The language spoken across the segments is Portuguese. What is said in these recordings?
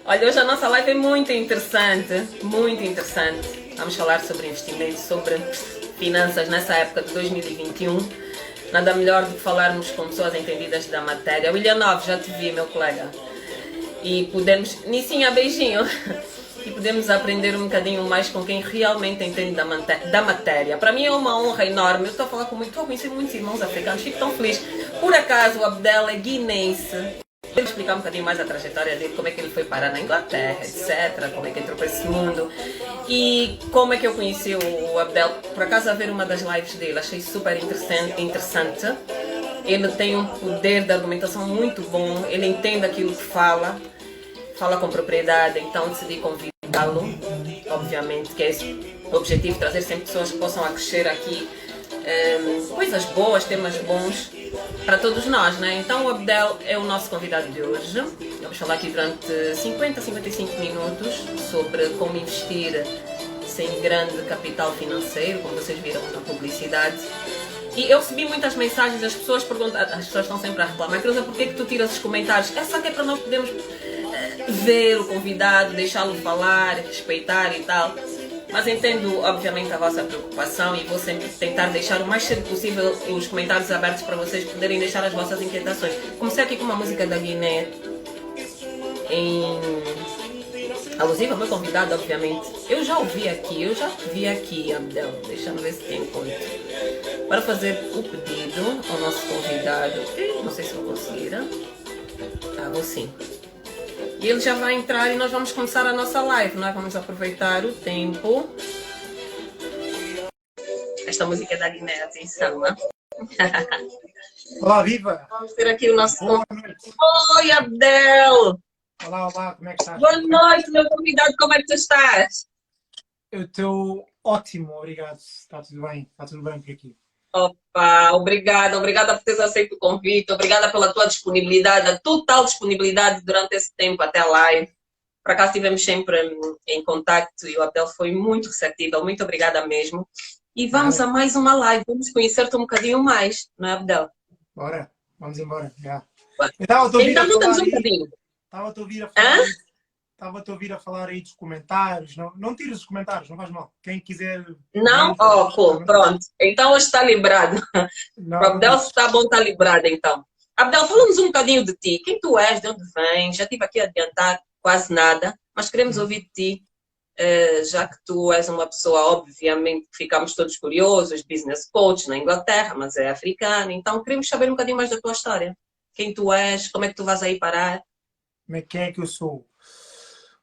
Olha, hoje a nossa live é muito interessante, muito interessante. Vamos falar sobre investimentos, sobre finanças nessa época de 2021. Nada melhor do que falarmos com pessoas entendidas da matéria. William Noves, já te vi, meu colega. E podemos... Nissinha, beijinho. E podemos aprender um bocadinho mais com quem realmente entende da matéria. Para mim é uma honra enorme. Eu estou a conhecer muitos irmãos africanos, fico tão feliz. Por acaso, o Abdel é guinense. Vou explicar um bocadinho mais a trajetória dele, como é que ele foi parar na Inglaterra, etc. Como é que entrou para esse mundo. E como é que eu conheci o Abdel. Por acaso, a ver uma das lives dele, achei super interessante. Ele tem um poder de argumentação muito bom, ele entende aquilo que fala com propriedade, então decidi convidá-lo, obviamente, que é esse o objetivo, trazer sempre pessoas que possam acrescer aqui coisas boas, temas bons para todos nós, né? Então o Abdel é o nosso convidado de hoje. Vamos falar aqui durante 50 a 55 minutos sobre como investir sem grande capital financeiro, como vocês viram na publicidade. E eu recebi muitas mensagens, as pessoas perguntam, as pessoas estão sempre a reclamar, Creuza, por que tu tiras os comentários? É só que é para nós podermos ver o convidado, deixá-lo falar, respeitar e tal. Mas entendo, obviamente, a vossa preocupação e vou sempre tentar deixar o mais cedo possível os comentários abertos para vocês poderem deixar as vossas inquietações. Comecei aqui com uma música da Guiné, alusiva ao meu convidado, obviamente. Eu já ouvi aqui, eu já vi aqui, Abdel. Deixa-me ver se tem conta. Para fazer o pedido ao nosso convidado. Não sei se vou conseguir. Vou sim. E ele já vai entrar e nós vamos começar a nossa live. Nós vamos aproveitar o tempo. Esta música é da Guiné, atenção, né? Olá, viva! Vamos ter aqui o nosso... Boa noite. Oi, Abdel! Olá, como é que estás? Boa noite, meu convidado, como é que tu estás? Eu estou ótimo, obrigado. Está tudo bem por aqui. Opa, obrigada por teres aceito o convite, obrigada pela tua disponibilidade, a total disponibilidade durante esse tempo até a live. Por acaso estivemos sempre em contacto e o Abdel foi muito receptível, muito obrigada mesmo. E vamos a mais uma live, vamos conhecer-te um bocadinho mais, não é, Abdel? Bora, vamos embora, já. Então, contamos um bocadinho. Estava-te a ouvir a falar aí dos comentários. Não tires os comentários, não faz mal. Quem quiser... Não? Pô, pronto. Então hoje está librado. O Abdel, se está bom, está librado então. Abdel, fala-nos um bocadinho de ti. Quem tu és, de onde vens? Já estive aqui a adiantar quase nada, mas queremos ouvir de ti, já que tu és uma pessoa, obviamente, que ficamos todos curiosos, business coach na Inglaterra, mas é africano. Então queremos saber um bocadinho mais da tua história. Quem tu és, como é que tu vais aí parar? Quem é que eu sou?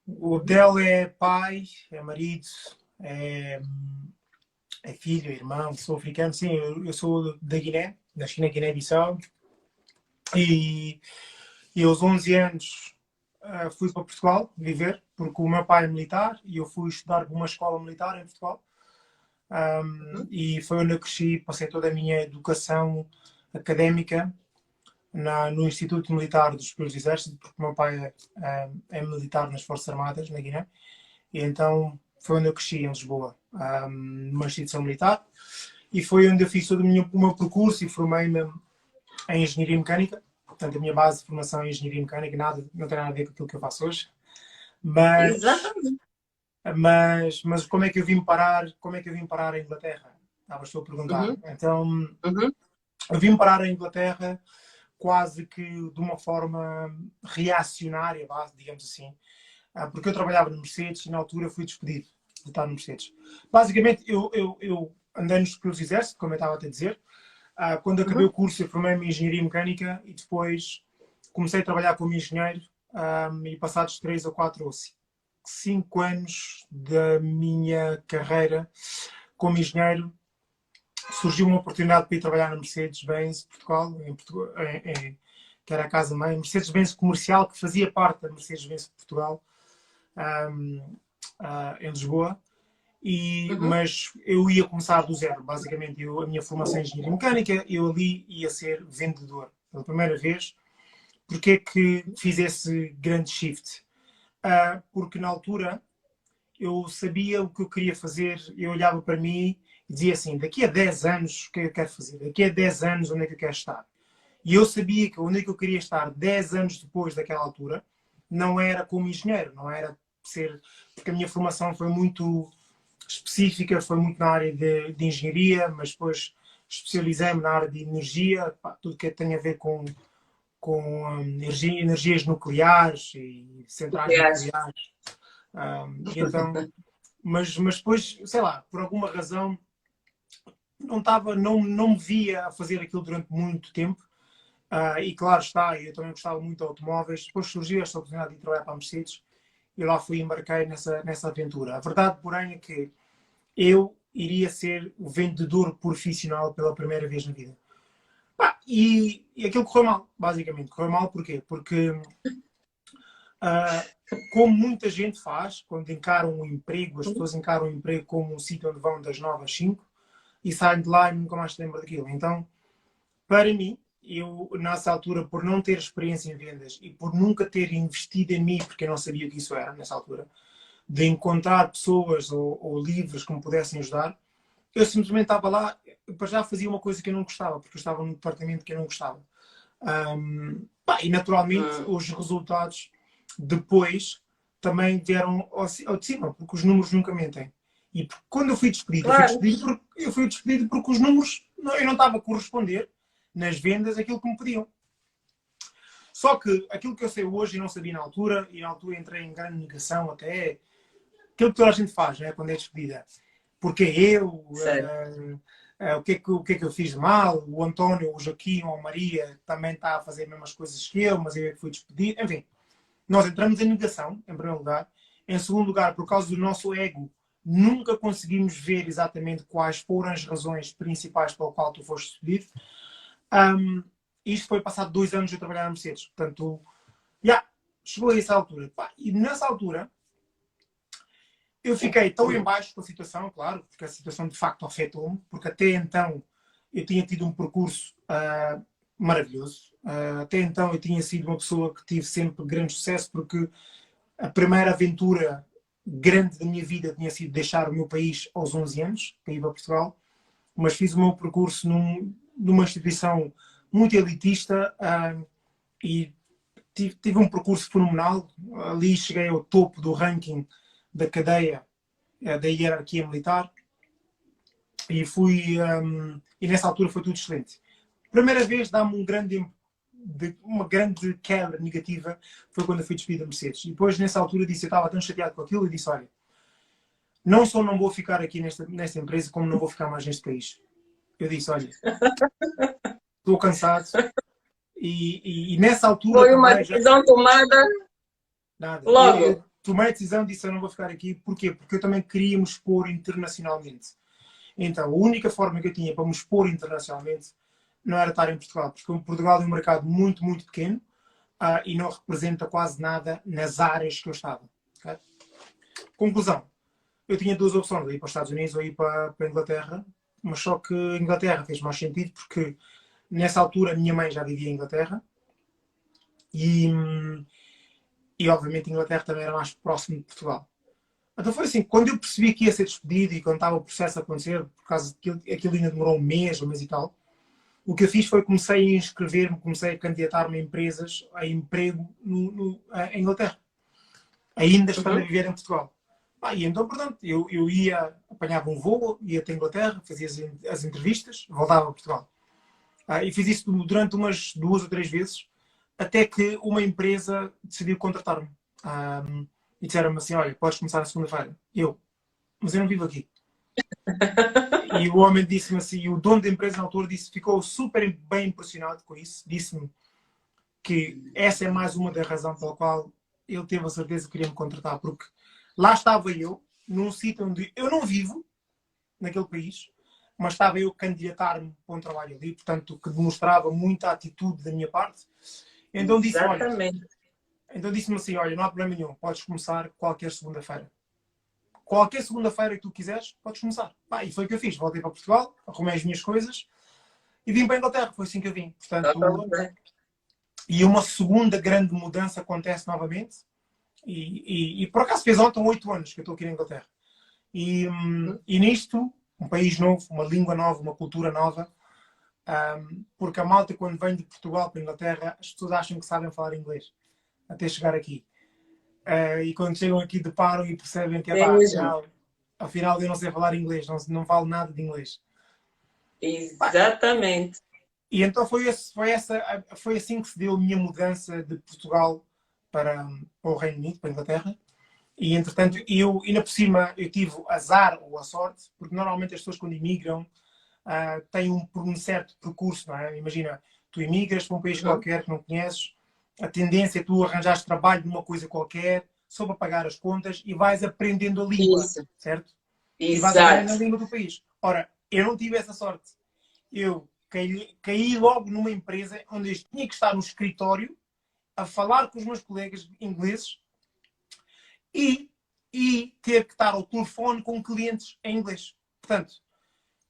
O Abdel é pai, é marido, é filho, é irmão, sou africano. Sim, eu sou da Guiné, da China, Guiné-Bissau. E aos 11 anos fui para Portugal viver, porque o meu pai é militar e eu fui estudar numa escola militar em Portugal. E foi onde eu cresci, passei toda a minha educação académica no Instituto Militar dos Superiores do Exército, porque o meu pai é militar nas Forças Armadas, na Guiné. E então foi onde eu cresci, em Lisboa, numa instituição militar. E foi onde eu fiz todo o meu percurso e formei-me em Engenharia Mecânica. Portanto, a minha base de formação é Engenharia Mecânica, não tem nada a ver com aquilo que eu faço hoje. Exatamente. Mas como é que eu vim parar a Inglaterra? Estavas a perguntar. Então, eu vim parar a Inglaterra quase que de uma forma reacionária, digamos assim, porque eu trabalhava no Mercedes e na altura fui despedido de estar no Mercedes. Basicamente, eu andei nos Superiores do Exército, como eu estava a te dizer. Quando acabei o curso, eu formei-me em Engenharia Mecânica e depois comecei a trabalhar como engenheiro e passados 3 ou 4 ou 5 anos da minha carreira como engenheiro, surgiu uma oportunidade para ir trabalhar na Mercedes-Benz Portugal, que era a casa-mãe, Mercedes-Benz Comercial, que fazia parte da Mercedes-Benz Portugal, em Lisboa. Mas eu ia começar do zero, basicamente. A minha formação em Engenharia Mecânica, eu ali ia ser vendedor pela primeira vez. Porquê é que fiz esse grande shift? Porque na altura eu sabia o que eu queria fazer, eu olhava para mim e dizia assim, daqui a 10 anos o que é que eu quero fazer? Daqui a 10 anos onde é que eu quero estar? E eu sabia que onde é que eu queria estar 10 anos depois daquela altura não era como engenheiro, não era ser... Porque a minha formação foi muito específica, foi muito na área de engenharia, mas depois especializei-me na área de energia, pá, tudo que tem a ver com energias nucleares e centrais Aliás, nucleares. E então, mas depois, sei lá, por alguma razão, não me via a fazer aquilo durante muito tempo. E claro está, eu também gostava muito de automóveis. Depois surgiu esta oportunidade de trabalhar para a Mercedes e lá fui e embarquei nessa aventura. A verdade, porém, é que eu iria ser o vendedor profissional pela primeira vez na vida. E aquilo correu mal, basicamente. Correu mal porquê? Porque, como muita gente faz, quando encaram um emprego, as pessoas encaram o emprego como um sítio onde vão das 9 às 5 e saem de lá e nunca mais se lembram daquilo. Então, para mim, eu, nessa altura, por não ter experiência em vendas e por nunca ter investido em mim, porque eu não sabia o que isso era nessa altura, de encontrar pessoas ou livros que me pudessem ajudar, eu simplesmente estava lá, para já fazia uma coisa que eu não gostava, porque eu estava num departamento que eu não gostava. E naturalmente os resultados depois também vieram ao de cima, porque os números nunca mentem. E quando eu fui despedido, claro. eu fui despedido porque os números, eu não estava a corresponder nas vendas aquilo que me pediam. Só que aquilo que eu sei hoje e não sabia na altura, e na altura entrei em grande negação até, aquilo que toda a gente faz, né, quando é despedida. Porque eu, o que é que eu fiz de mal, o António, o Joaquim ou a Maria também está a fazer as mesmas coisas que eu, mas eu é que fui despedido. Enfim, nós entramos em negação, em primeiro lugar. Em segundo lugar, por causa do nosso ego, nunca conseguimos ver exatamente quais foram as razões principais pelo qual tu foste despedido. Isto foi passado 2 anos de trabalhar na Mercedes. Portanto, chegou a essa altura. E nessa altura, eu fiquei tão em baixo com a situação, claro, porque a situação de facto afetou-me, porque até então eu tinha tido um percurso maravilhoso. Até então eu tinha sido uma pessoa que tive sempre grande sucesso, porque a primeira aventura grande da minha vida tinha sido deixar o meu país aos 11 anos, para ir para Portugal, mas fiz o meu percurso numa instituição muito elitista e tive um percurso fenomenal. Ali cheguei ao topo do ranking da cadeia da hierarquia militar e e nessa altura foi tudo excelente. Primeira vez dá-me uma grande quebra negativa foi quando eu fui despedido da Mercedes. E depois nessa altura eu estava tão chateado com aquilo e disse, olha, não só não vou ficar aqui nesta empresa, como não vou ficar mais neste país. Eu disse, olha, estou cansado. E nessa altura Foi uma decisão tomada nada. logo. Eu tomei a decisão e disse, eu não vou ficar aqui. Porquê? Porque eu também queria me expor internacionalmente. Então, a única forma que eu tinha para me expor internacionalmente não era estar em Portugal, porque Portugal é um mercado muito, muito pequeno e não representa quase nada nas áreas que eu estava. Okay? Conclusão. Eu tinha 2 opções, ir para os Estados Unidos ou ir para a Inglaterra, mas só que a Inglaterra fez mais sentido porque nessa altura a minha mãe já vivia em Inglaterra e obviamente a Inglaterra também era mais próximo de Portugal. Então foi assim, quando eu percebi que ia ser despedido e quando estava o processo a acontecer, por causa que aquilo ainda demorou um mês e tal, o que eu fiz foi comecei a inscrever-me, comecei a candidatar-me a empresas, a emprego em Inglaterra, ainda estando a viver em Portugal. E então, portanto, eu apanhava um voo, ia até a Inglaterra, fazia as entrevistas, voltava a Portugal. E fiz isso durante umas 2 ou 3 vezes, até que uma empresa decidiu contratar-me. E disseram-me assim, olha, podes começar na segunda-feira. Mas eu não vivo aqui. E o homem disse-me assim, o dono da empresa na altura ficou super bem impressionado com isso, disse-me que essa é mais uma das razões pela qual ele teve a certeza que queria me contratar, porque lá estava eu, num sítio onde eu não vivo, naquele país, mas estava eu a candidatar-me para um trabalho ali, portanto, que demonstrava muita atitude da minha parte. Então disse-me assim, olha, não há problema nenhum, podes começar qualquer segunda-feira. Qualquer segunda-feira que tu quiseres, podes começar. E foi o que eu fiz. Voltei para Portugal, arrumei as minhas coisas e vim para a Inglaterra. Foi assim que eu vim. Portanto, e uma segunda grande mudança acontece novamente. E por acaso fez ontem 8 anos que eu estou aqui na Inglaterra. E nisto, um país novo, uma língua nova, uma cultura nova. Porque a malta, quando vem de Portugal para a Inglaterra, as pessoas acham que sabem falar inglês. Até chegar aqui. E quando chegam aqui deparam e percebem que, É epá, mesmo. afinal eu não sei falar inglês, não falo nada de inglês. Pá, Exatamente. e então foi assim que se deu a minha mudança de Portugal para o Reino Unido, para a Inglaterra. E entretanto, ainda por cima, eu tive azar ou a sorte, porque normalmente as pessoas quando imigram têm um certo percurso, não é? Imagina, tu imigras para um país Uhum. qualquer que não conheces, a tendência é tu arranjares trabalho numa coisa qualquer, só para pagar as contas e vais aprendendo a língua, Isso. certo? E vais aprendendo Exato. a língua do país. Ora, eu não tive essa sorte. Eu caí logo numa empresa onde eu tinha que estar no escritório a falar com os meus colegas ingleses e, e ter que estar ao telefone com clientes em inglês. Portanto,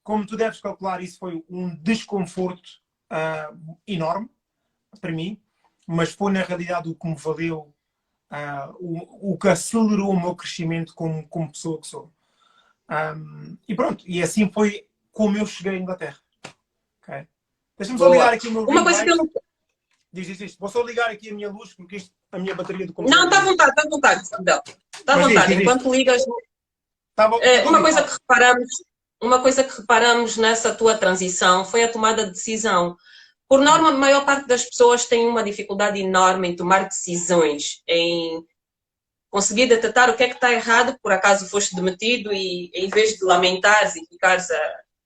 como tu deves calcular, isso foi um desconforto enorme para mim, mas foi na realidade o que me valeu, o que acelerou o meu crescimento como pessoa que sou. E pronto, e assim foi como eu cheguei à Inglaterra. Okay? Deixa-me só ligar Boa. aqui o meu Uma ring coisa que eu light. não. Diz isto. Vou só ligar aqui a minha luz, porque a minha bateria do Não, computador desligou. está à vontade, Isabel. Está à Mas vontade. diz isto. Enquanto ligas, Estava a uma ouvir, coisa fala. que reparamos, uma coisa que reparamos nessa tua transição foi a tomada de decisão. Por norma, a maior parte das pessoas tem uma dificuldade enorme em tomar decisões, em conseguir detectar o que é que está errado, por acaso foste demitido e em vez de lamentares e ficares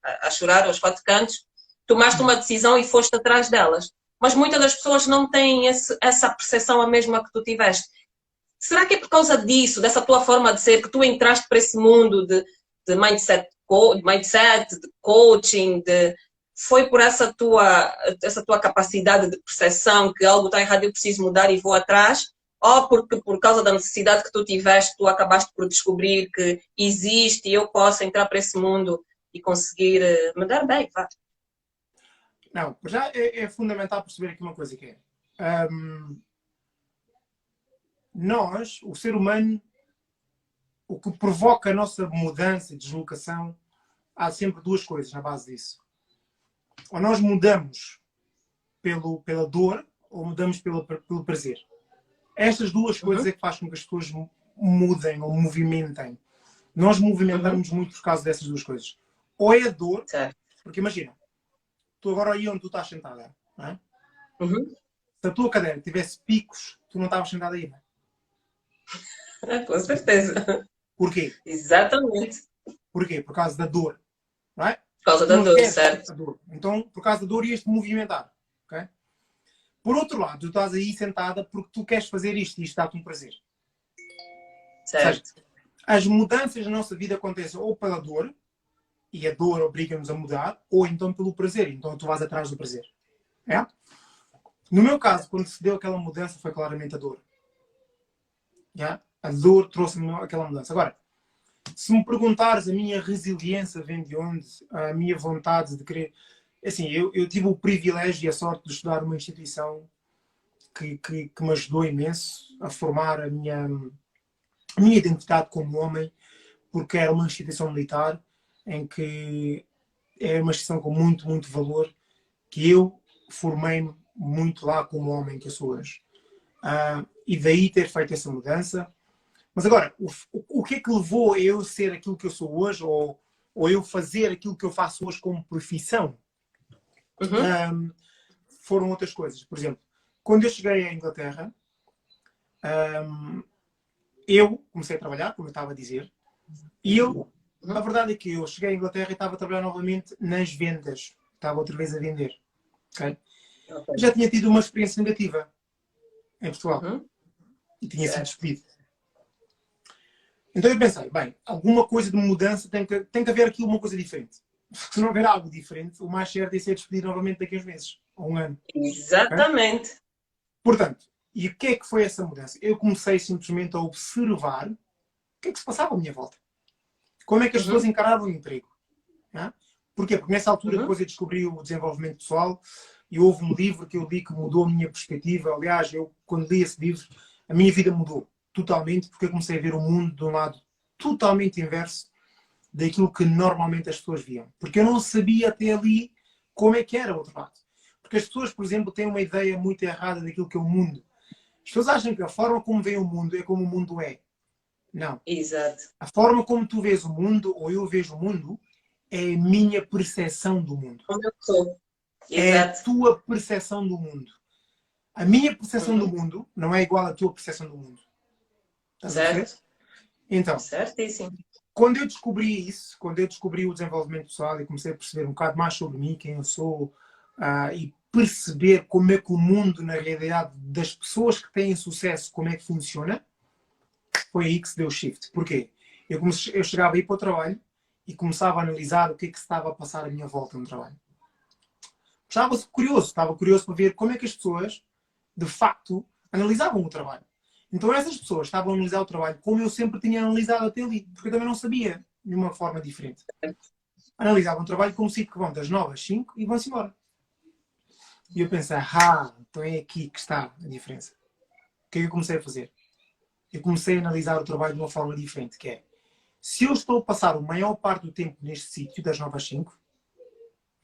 a chorar aos quatro cantos, tomaste uma decisão e foste atrás delas. Mas muitas das pessoas não têm essa percepção a mesma que tu tiveste. Será que é por causa disso, dessa tua forma de ser, que tu entraste para esse mundo de mindset, de coaching, foi por essa tua capacidade de percepção que algo está errado e eu preciso mudar e vou atrás? Ou porque por causa da necessidade que tu tiveste, tu acabaste por descobrir que existe e eu posso entrar para esse mundo e conseguir me dar bem, vá. Não, já é fundamental perceber aqui uma coisa que é. Nós, o ser humano, o que provoca a nossa mudança, deslocação, há sempre duas coisas na base disso. Ou nós mudamos pela dor, ou mudamos pelo prazer. Estas duas coisas Uhum, é que faz com que as pessoas mudem ou movimentem. Nós uhum, movimentamos muito por causa dessas duas coisas. Ou é a dor, certo. porque imagina, tu agora aí onde tu estás sentada, não é? Uhum. Se a tua cadeira tivesse picos, tu não estavas sentada aí, não é? Com certeza. Porquê? Exatamente. Porquê? Por causa da dor, não é? Por causa Tu da não dor, queres certo? a dor. Então, por causa da dor, ias-te movimentar. Okay? Por outro lado, tu estás aí sentada porque tu queres fazer isto e isto dá-te um prazer. Ou seja, Certo. as mudanças na nossa vida acontecem ou pela dor, e a dor obriga-nos a mudar, ou então pelo prazer. Então tu vais atrás do prazer. É? No meu caso, quando se deu aquela mudança, foi claramente a dor. É? A dor trouxe-me aquela mudança. Agora, se me perguntares a minha resiliência vem de onde, a minha vontade de querer. Assim, eu tive o privilégio e a sorte de estudar numa instituição que me ajudou imenso a formar a minha identidade como homem, porque era uma instituição militar em que é uma instituição com muito, muito valor, que eu formei-me muito lá como homem que eu sou hoje. E daí ter feito essa mudança. Mas agora, o que é que levou a eu ser aquilo que eu sou hoje, ou eu fazer aquilo que eu faço hoje como profissão? Uhum. Foram outras coisas. Por exemplo, quando eu cheguei à Inglaterra, eu comecei a trabalhar, como eu estava a dizer, e a Uhum. verdade é que eu cheguei à Inglaterra e estava a trabalhar novamente nas vendas. Estava outra vez a vender. Okay? Já Ok. tinha tido uma experiência negativa em Portugal Uhum. e tinha sido Certo. despedido. Então eu pensei, bem, alguma coisa de mudança tem que haver aqui uma coisa diferente. Se não houver algo diferente, o mais certo é ser despedido novamente daqui a uns meses, ou um ano. Okay? Exatamente. Portanto, e o que é que foi essa mudança? Eu comecei simplesmente a observar o que é que se passava à minha volta. Como é que as pessoas Uhum. encaravam o emprego. Né? Porquê? Porque nessa altura Uhum. depois eu descobri o desenvolvimento pessoal e houve um livro que eu li que mudou a minha perspectiva. Aliás, eu quando li esse livro, a minha vida mudou totalmente porque eu comecei a ver o mundo de um lado totalmente inverso daquilo que normalmente as pessoas viam. Porque eu não sabia até ali como é que era o outro lado. Porque as pessoas, por exemplo, têm uma ideia muito errada daquilo que é o mundo. As pessoas acham que a forma como veem o mundo é como o mundo é. Não. Exato. A forma como tu vês o mundo, ou eu vejo o mundo, é a minha percepção do mundo. Como eu sou. É a Exato. tua percepção do mundo. A minha percepção do Uhum. mundo não é igual à tua percepção do mundo. Estás a perceber? Certo. Então, Certíssimo. quando eu descobri isso, quando eu descobri o desenvolvimento pessoal e comecei a perceber um bocado mais sobre mim, quem eu sou, e perceber como é que o mundo, na realidade, das pessoas que têm sucesso, como é que funciona, foi aí que se deu o shift. Porquê? Eu chegava a ir para o trabalho e começava a analisar o que é que se estava a passar à minha volta no trabalho. Estava curioso para ver como é que as pessoas, de facto, analisavam o trabalho. Então essas pessoas estavam a analisar o trabalho como eu sempre tinha analisado até ali, porque eu também não sabia de uma forma diferente. Analisavam o trabalho como se que vão das 9 às 5 e vão-se embora. E eu pensei, então é aqui que está a diferença. O que é que eu comecei a fazer? Eu comecei a analisar o trabalho de uma forma diferente, que é, se eu estou a passar a maior parte do tempo neste sítio, das 9 às 5,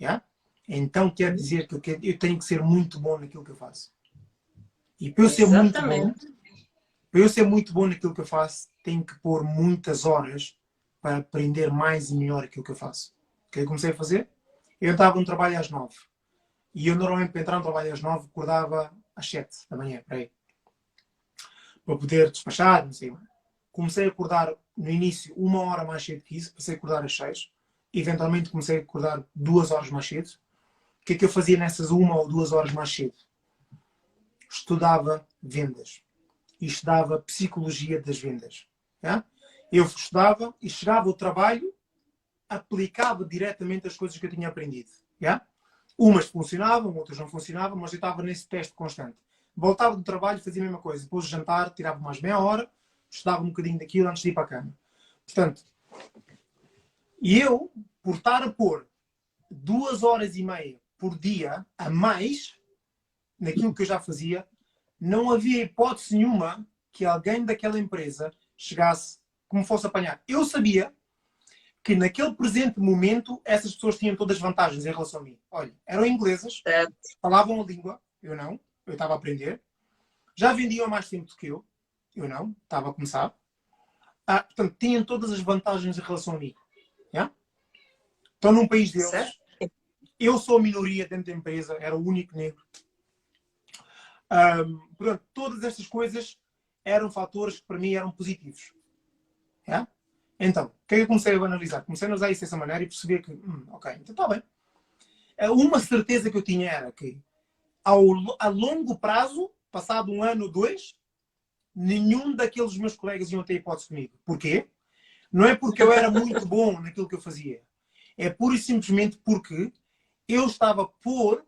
yeah? Então quer dizer que eu tenho que ser muito bom naquilo que eu faço. E para eu ser muito bom, para eu ser muito bom naquilo que eu faço, tenho que pôr muitas horas para aprender mais e melhor aquilo que eu faço. O que eu comecei a fazer? Eu estava no trabalho às 9. E eu normalmente para entrar no trabalho às 9 acordava às 7 da manhã, para poder despachar, não sei. Comecei a acordar no início 1 hora mais cedo que isso, passei a acordar às 6. Eventualmente comecei a acordar 2 horas mais cedo. O que é que eu fazia nessas 1 ou 2 horas mais cedo? Estudava vendas. E estudava psicologia das vendas. Yeah? Eu estudava e chegava ao trabalho, aplicava diretamente as coisas que eu tinha aprendido. Yeah? Umas funcionavam, outras não funcionavam, mas eu estava nesse teste constante. Voltava do trabalho, fazia a mesma coisa. Depois do jantar, tirava mais meia hora, estudava um bocadinho daquilo antes de ir para a cama. Portanto, e eu, por estar a pôr 2 horas e meia por dia a mais naquilo que eu já fazia, não havia hipótese nenhuma que alguém daquela empresa chegasse como fosse apanhar. Eu sabia que naquele presente momento essas pessoas tinham todas as vantagens em relação a mim. Olha, eram inglesas, falavam a língua, eu não, eu estava a aprender. Já vendiam há mais tempo do que eu não, estava a começar. Portanto, tinham todas as vantagens em relação a mim. Yeah? Estão num país deles. Certo? Eu sou a minoria dentro da empresa, era o único negro. Portanto, todas estas coisas eram fatores que para mim eram positivos. Yeah? Então, o que é que eu comecei a analisar? Comecei a analisar isso dessa maneira e perceber que, ok, então está bem. Uma certeza que eu tinha era que, a longo prazo, passado 1 ano ou 2, nenhum daqueles meus colegas iam ter hipótese comigo. Porquê? Não é porque eu era muito bom naquilo que eu fazia. É pura e simplesmente porque eu estava a pôr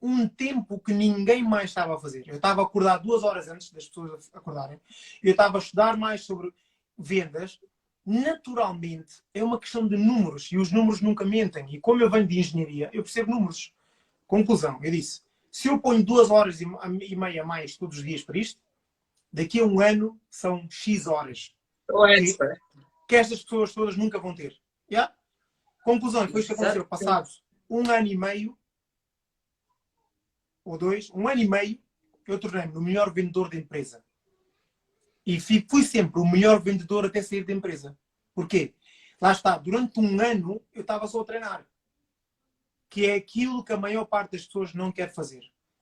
um tempo que ninguém mais estava a fazer. Eu estava a acordar 2 horas antes das pessoas acordarem. Eu estava a estudar mais sobre vendas. Naturalmente, é uma questão de números. E os números nunca mentem. E como eu venho de engenharia, eu percebo números. Conclusão, eu disse, se eu ponho 2 horas e meia a mais todos os dias para isto, daqui a 1 ano são X horas. Que estas pessoas todas nunca vão ter. Yeah? Conclusão, foi isto que aconteceu. Passados 1 ano e meio, ou 2, 1 ano e meio, eu tornei-me o melhor vendedor da empresa. E fui sempre o melhor vendedor até sair da empresa. Porquê? Lá está, durante 1 ano eu estava só a treinar. Que é aquilo que a maior parte das pessoas não quer fazer.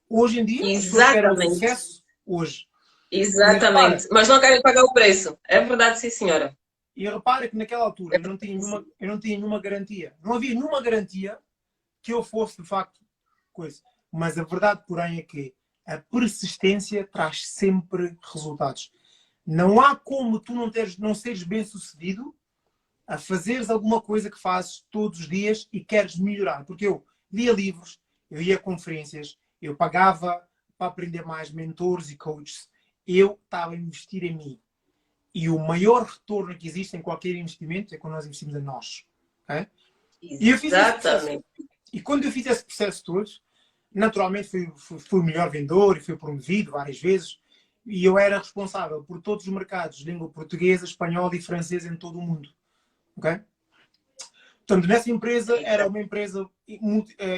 Hoje em dia, as pessoas querem o sucesso hoje. Exatamente. Mas não querem pagar o preço. É verdade, sim, senhora. E repara que naquela altura eu não tinha nenhuma garantia. Não havia nenhuma garantia que eu fosse, de facto, coisa. Mas a verdade, porém, é que a persistência traz sempre resultados. Não há como tu não seres bem-sucedido a fazeres alguma coisa que fazes todos os dias e queres melhorar. Porque eu lia livros, eu ia a conferências, eu pagava para aprender mais mentores e coaches. Eu estava a investir em mim. E o maior retorno que existe em qualquer investimento é quando nós investimos em nós. Okay? E eu fiz esse processo. E quando eu fiz esse processo todo, naturalmente fui o melhor vendedor e fui promovido várias vezes. E eu era responsável por todos os mercados de língua portuguesa, espanhola e francesa em todo o mundo. Okay? Portanto, nessa empresa era uma empresa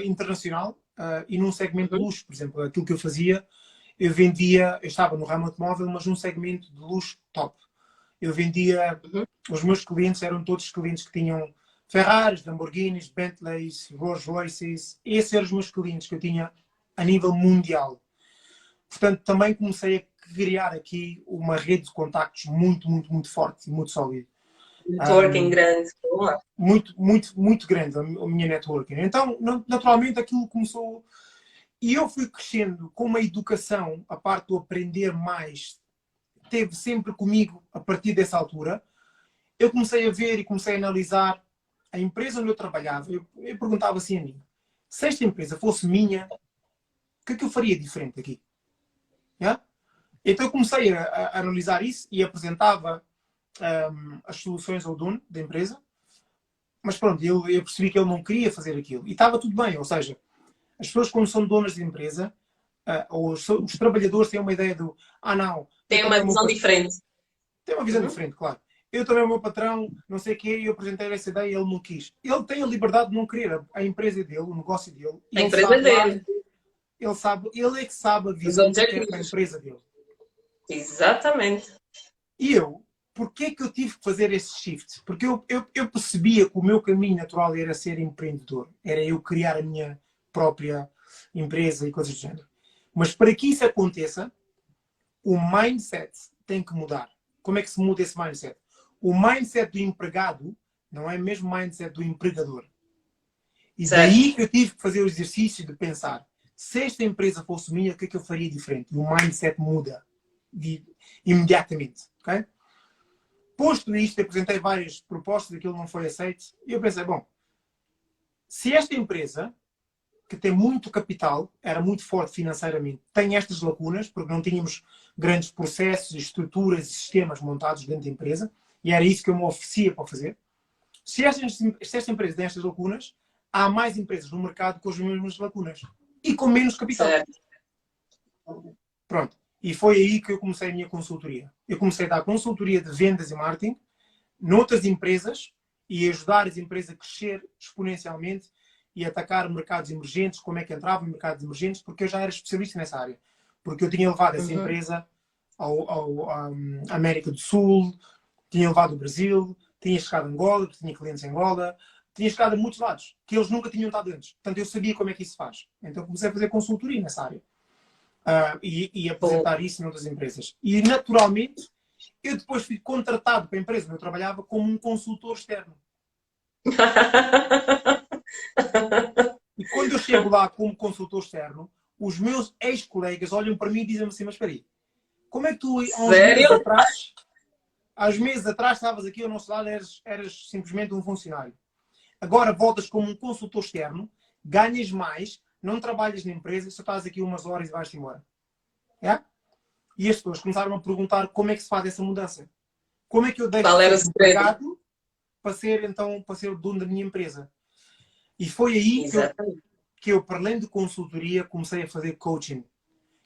internacional e num segmento de luxo, por exemplo. Aquilo que eu fazia eu estava no ramo automóvel, mas num segmento de luxo top. Eu vendia, os meus clientes eram todos clientes que tinham Ferraris, Lamborghinis, Bentleys, Rolls Royces. Esses eram os meus clientes que eu tinha a nível mundial. Portanto, também comecei a criar aqui uma rede de contactos muito forte e muito sólida. Networking grande. Muito grande a minha networking. Então, naturalmente, aquilo começou... E eu fui crescendo com uma educação, a parte do aprender mais, teve sempre comigo a partir dessa altura. Eu comecei a ver e comecei a analisar a empresa onde eu trabalhava. Eu perguntava assim a mim, se esta empresa fosse minha, o que é que eu faria diferente aqui? Yeah? Então eu comecei a analisar isso e apresentava as soluções ao dono da empresa, mas pronto, eu percebi que ele não queria fazer aquilo. E estava tudo bem, ou seja, as pessoas quando são donas de empresa, os trabalhadores têm uma ideia do, não... Tem uma visão diferente. Tem uma visão diferente, claro. Eu também, o meu patrão, não sei o quê, eu apresentei essa ideia e ele não quis. Ele tem a liberdade de não querer a empresa dele, o negócio dele. A empresa dele. Ele é que sabe a visão que quer para a empresa dele. Exatamente. E eu, porquê que eu tive que fazer esse shift? Porque eu percebia que o meu caminho natural era ser empreendedor. Era eu criar a minha própria empresa e coisas do género. Mas para que isso aconteça, o mindset tem que mudar. Como é que se muda esse mindset? O mindset do empregado não é o mesmo mindset do empregador. E daí que eu tive que fazer o exercício de pensar, se esta empresa fosse minha, o que é que eu faria diferente? E o mindset muda imediatamente. Okay? Posto isto, apresentei várias propostas, aquilo não foi aceito, e eu pensei, bom, se esta empresa, que tem muito capital, era muito forte financeiramente, tem estas lacunas, porque não tínhamos grandes processos, estruturas e sistemas montados dentro da empresa, e era isso que eu me oferecia para fazer. Se esta empresa tem estas lacunas, há mais empresas no mercado com as mesmas lacunas e com menos capital. Certo. Pronto. E foi aí que eu comecei a minha consultoria. Eu comecei a dar consultoria de vendas e marketing noutras empresas e ajudar as empresas a crescer exponencialmente e atacar mercados emergentes, como é que entrava em mercados emergentes, porque eu já era especialista nessa área. Porque eu tinha levado essa empresa à América do Sul, tinha levado o Brasil, tinha chegado a Angola, porque tinha clientes em Angola, tinha chegado a muitos lados, que eles nunca tinham estado antes. Portanto, eu sabia como é que isso se faz. Então comecei a fazer consultoria nessa área. E apresentar isso em outras empresas. E, naturalmente, eu depois fui contratado para a empresa onde eu trabalhava como um consultor externo. E quando eu chego lá como consultor externo, os meus ex-colegas olham para mim e dizem-me assim, mas espera aí, como é que tu, há uns meses atrás, estavas aqui ao nosso lado, eras simplesmente um funcionário. Agora voltas como um consultor externo, ganhas mais, não trabalhas na empresa, só estás aqui umas horas e vais-te embora. É? E as pessoas começaram a perguntar como é que se faz essa mudança. Como é que eu deixo de ser empregado para ser o dono da minha empresa? E foi aí que eu, para além de consultoria, comecei a fazer coaching.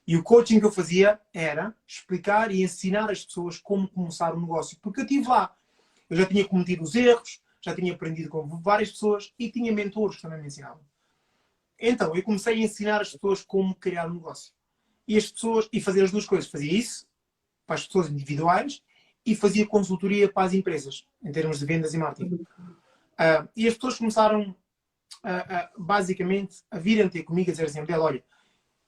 E o coaching que eu fazia era explicar e ensinar as pessoas como começar um negócio. Porque eu estive lá. Eu já tinha cometido os erros, já tinha aprendido com várias pessoas e tinha mentores que também me ensinavam. Então, eu comecei a ensinar as pessoas como criar um negócio. E fazer as duas coisas. Fazia isso para as pessoas individuais e fazia consultoria para as empresas, em termos de vendas e marketing. E as pessoas começaram, basicamente, a virem ter comigo a dizer assim, olha,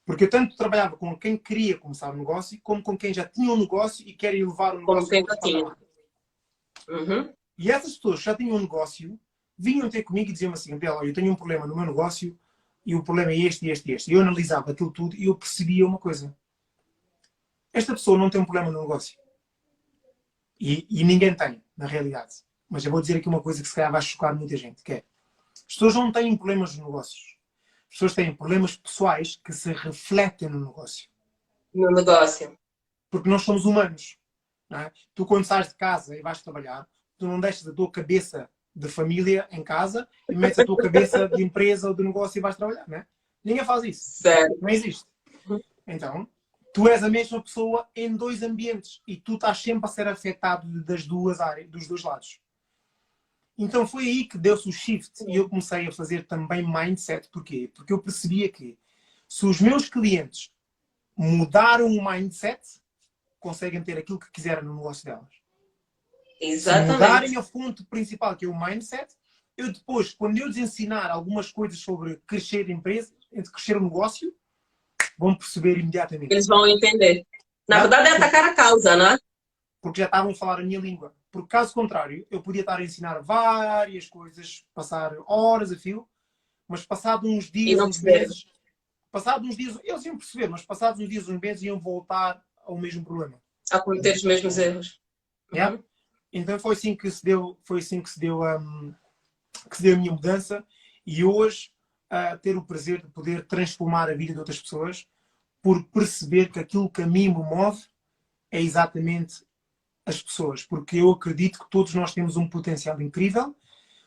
porque eu tanto trabalhava com quem queria começar um negócio, como com quem já tinha um negócio e quer levar um negócio para lá. E essas pessoas que já tinham um negócio, vinham ter comigo e diziam assim, olha, eu tenho um problema no meu negócio, e o problema é este, este, este. Eu analisava aquilo tudo e eu percebia uma coisa. Esta pessoa não tem um problema no negócio. E ninguém tem, na realidade. Mas eu vou dizer aqui uma coisa que se calhar vai chocar muita gente, que é, as pessoas não têm problemas nos negócios. As pessoas têm problemas pessoais que se refletem no negócio. No negócio. Porque nós somos humanos. Não é? Tu quando sais de casa e vais trabalhar, tu não deixas a tua cabeça de família em casa e metes a tua cabeça de empresa ou de negócio e vais trabalhar, não é? Ninguém faz isso. Certo. Não existe. Então, tu és a mesma pessoa em dois ambientes e tu estás sempre a ser afetado das duas áreas, dos dois lados. Então foi aí que deu-se o shift e eu comecei a fazer também mindset. Porquê? Porque eu percebia que se os meus clientes mudaram o mindset, conseguem ter aquilo que quiserem no negócio delas. Exatamente. Se mudarem a fonte principal, que é o mindset, eu depois, quando eu lhes ensinar algumas coisas sobre crescer a empresa, crescer o negócio, vão perceber imediatamente. Eles vão entender. Na Não? verdade, é atacar a causa, não é? Porque já estavam a falar a minha língua. Porque, caso contrário, eu podia estar a ensinar várias coisas, passar horas a fio, mas passado uns E dias, não uns perceber. meses, passados uns dias, eles iam perceber, mas passados uns dias, uns meses, iam voltar ao mesmo problema. A cometer os mesmos erros. Yeah? Uhum. Então foi assim que se deu, que se deu a minha mudança, e hoje ter o prazer de poder transformar a vida de outras pessoas por perceber que aquilo que a mim me move é exatamente as pessoas, porque eu acredito que todos nós temos um potencial incrível,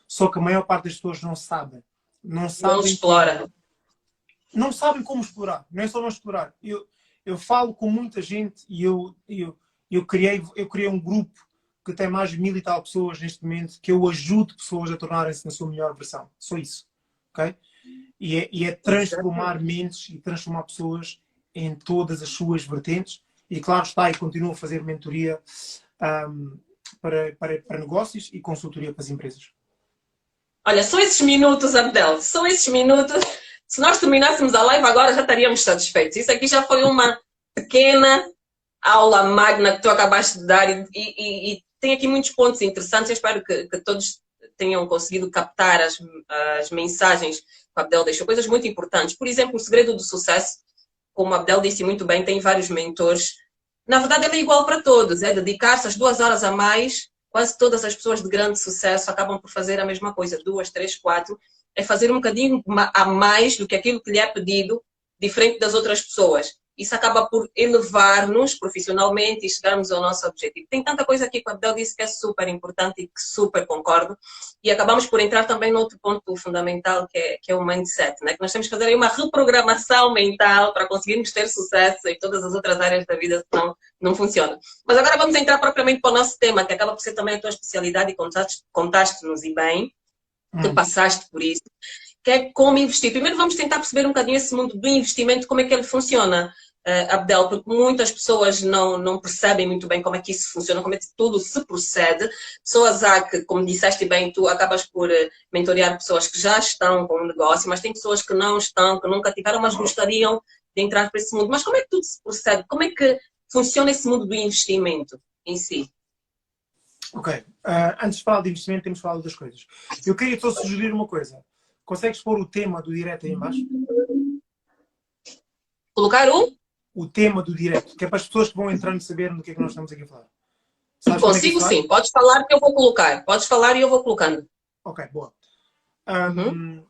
só que a maior parte das pessoas não sabem. Não Não sabem, explora. não sabem como explorar. Não é só não explorar. Eu falo com muita gente e eu criei um grupo que tem mais de 1000 e tal pessoas neste momento, que eu ajudo pessoas a tornarem-se na sua melhor versão. Só isso. Okay? E é transformar mentes e transformar pessoas em todas as suas vertentes. E claro está, e continuo a fazer mentoria para negócios e consultoria para as empresas. Olha, são esses minutos, Abdel, são esses minutos. Se nós terminássemos a live agora, já estaríamos satisfeitos. Isso aqui já foi uma pequena aula magna que tu acabaste de dar e tem aqui muitos pontos interessantes. Eu espero que todos tenham conseguido captar as mensagens que o Abdel deixou. Coisas muito importantes. Por exemplo, o segredo do sucesso, como o Abdel disse muito bem, tem vários mentores. Na verdade, ele é igual para todos. É dedicar-se as 2 horas a mais. Quase todas as pessoas de grande sucesso acabam por fazer a mesma coisa. 2, 3, 4. É fazer um bocadinho a mais do que aquilo que lhe é pedido, diferente das outras pessoas. Isso acaba por elevar-nos profissionalmente e chegarmos ao nosso objetivo. Tem tanta coisa aqui que o Abdel disse que é super importante e que super concordo. E acabamos por entrar também no outro ponto fundamental, que é o mindset, né? Que nós temos que fazer aí uma reprogramação mental para conseguirmos ter sucesso em todas as outras áreas da vida, senão não funciona. Mas agora vamos entrar propriamente para o nosso tema, que acaba por ser também a tua especialidade e contaste-nos e bem, que passaste por isso, que é como investir. Primeiro vamos tentar perceber um bocadinho esse mundo do investimento, como é que ele funciona, Abdel, porque muitas pessoas não percebem muito bem como é que isso funciona, como é que tudo se procede. Pessoas há que, como disseste bem, tu acabas por mentorear pessoas que já estão com um negócio, mas tem pessoas que não estão, que nunca tiveram, mas gostariam de entrar para esse mundo. Mas como é que tudo se procede? Como é que funciona esse mundo do investimento em si? Ok. Antes de falar de investimento, temos de falar de outras coisas. Eu queria só sugerir uma coisa. Consegues pôr o tema do direto aí em baixo? Colocar O tema do direto, que é para as pessoas que vão entrando saberem do que é que nós estamos aqui a falar. Sabes como é que Consigo isso vai? sim. Podes falar que eu vou colocar. Podes falar e eu vou colocando. Ok, boa. Uhum.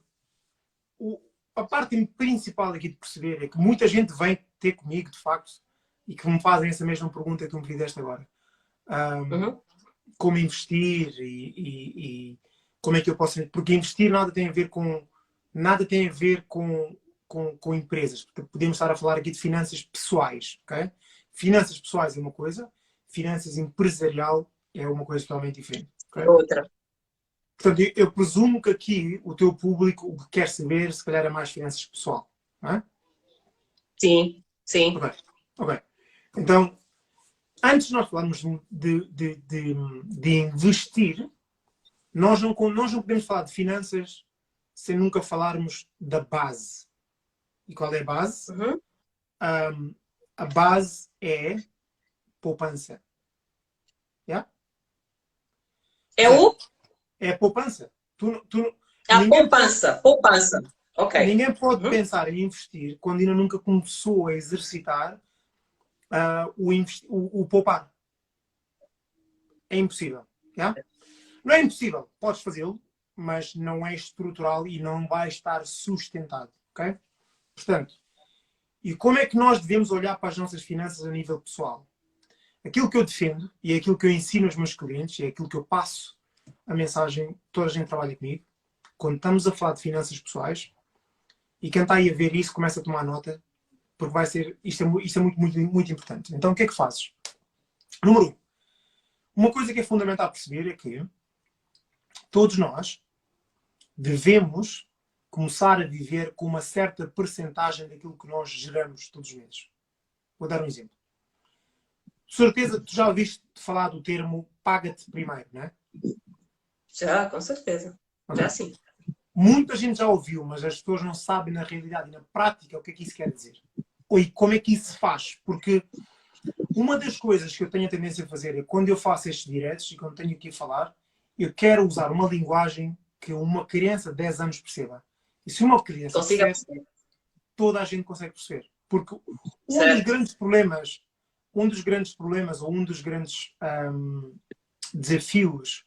A parte principal aqui de perceber é que muita gente vem ter comigo, de facto, e que me fazem essa mesma pergunta que tu me fizeste agora. Uhum. Como investir e como é que eu posso... Porque investir nada tem a ver com empresas. Porque podemos estar a falar aqui de finanças pessoais, ok? Finanças pessoais é uma coisa, finanças empresarial é uma coisa totalmente diferente. Okay? Outra. Portanto, eu presumo que aqui o teu público o que quer saber, se calhar, é mais finanças pessoal. Não é? Sim, sim. Ok. Então, antes de nós falarmos de investir, nós não podemos falar de finanças sem nunca falarmos da base. E qual é a base? Uhum. A base é poupança. Yeah? É o? É a poupança. A Ninguém pode, poupança. Poupança. Ok. ninguém pode Uhum. pensar em investir quando ainda nunca começou a exercitar o poupar. É impossível. Yeah? Não é impossível. Podes fazê-lo, mas não é estrutural e não vai estar sustentado. Okay? Portanto, e como é que nós devemos olhar para as nossas finanças a nível pessoal? Aquilo que eu defendo e é aquilo que eu ensino aos meus clientes e é aquilo que eu passo a mensagem, toda a gente trabalha comigo, quando estamos a falar de finanças pessoais, e quem está aí a ver isso começa a tomar nota, porque vai ser, isto é muito, muito, muito importante. Então o que é que fazes? Número 1. Uma coisa que é fundamental perceber é que todos nós devemos começar a viver com uma certa percentagem daquilo que nós geramos todos os meses. Vou dar um exemplo. De certeza, tu já ouviste falar do termo paga-te primeiro, não é? Já, com certeza. Okay. Já sim. Muita gente já ouviu, mas as pessoas não sabem na realidade e na prática o que é que isso quer dizer. E como é que isso se faz. Porque uma das coisas que eu tenho a tendência a fazer é quando eu faço estes diretos e quando tenho aqui a falar, eu quero usar uma linguagem que uma criança de 10 anos perceba. E se uma criança percebe, toda a gente consegue perceber. Porque um dos grandes problemas ou um dos grandes desafios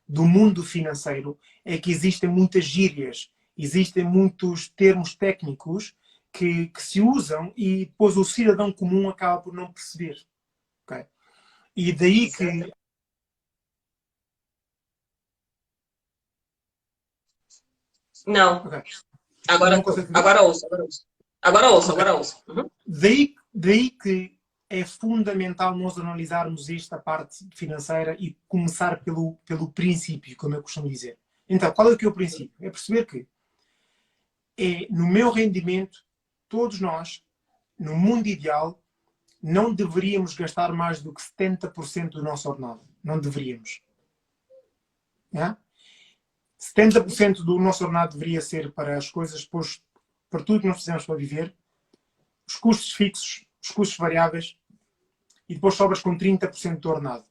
do mundo financeiro é que existem muitas gírias, existem muitos termos técnicos que se usam e depois o cidadão comum acaba por não perceber. Okay? E daí que... Não. Okay. Agora ouço. Uhum. Daí que é fundamental nós analisarmos esta parte financeira e começar pelo princípio, como eu costumo dizer. Então, qual é o que é o princípio? É perceber que no meu rendimento, todos nós, no mundo ideal, não deveríamos gastar mais do que 70% do nosso ordenado. Não deveríamos. É? 70% do nosso ordenado deveria ser para as coisas, para tudo que nós precisamos para viver, os custos fixos, os custos variáveis, e depois sobras com 30% do ordenado.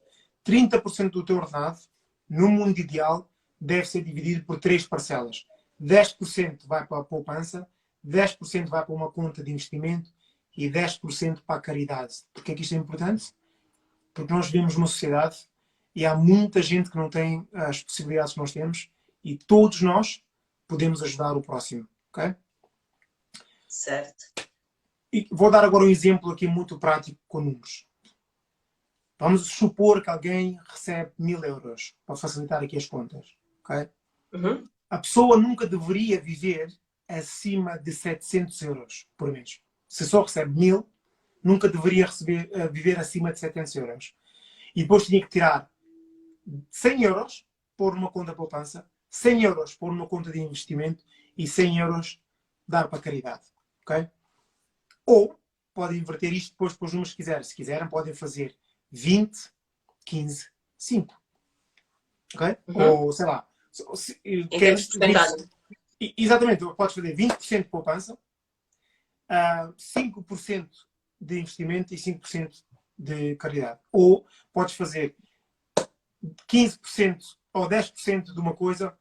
30% do teu ordenado, no mundo ideal, deve ser dividido por 3 parcelas. 10% vai para a poupança, 10% vai para uma conta de investimento e 10% para a caridade. Porquê é que isto é importante? Porque nós vivemos numa sociedade e há muita gente que não tem as possibilidades que nós temos e todos nós podemos ajudar o próximo. Ok? Certo. E vou dar agora um exemplo aqui muito prático com números. Vamos supor que alguém recebe 1000 euros, para facilitar aqui as contas. Okay? Uhum. A pessoa nunca deveria viver acima de 700 euros por mês. Se só recebe 1000, nunca deveria viver acima de 700 euros. E depois tinha que tirar 100 euros, pôr numa conta de poupança, 100 euros pôr numa conta de investimento e 100 euros dar para a caridade. Okay? Ou podem inverter isto depois para os números que quiserem. Se quiserem, podem fazer 20, 15, 5. Ok? Uhum. Ou, sei lá... Em termos de porcentagem. Exatamente. Podes fazer 20% de poupança, 5% de investimento e 5% de caridade. Ou podes fazer 15% ou 10% de uma coisa,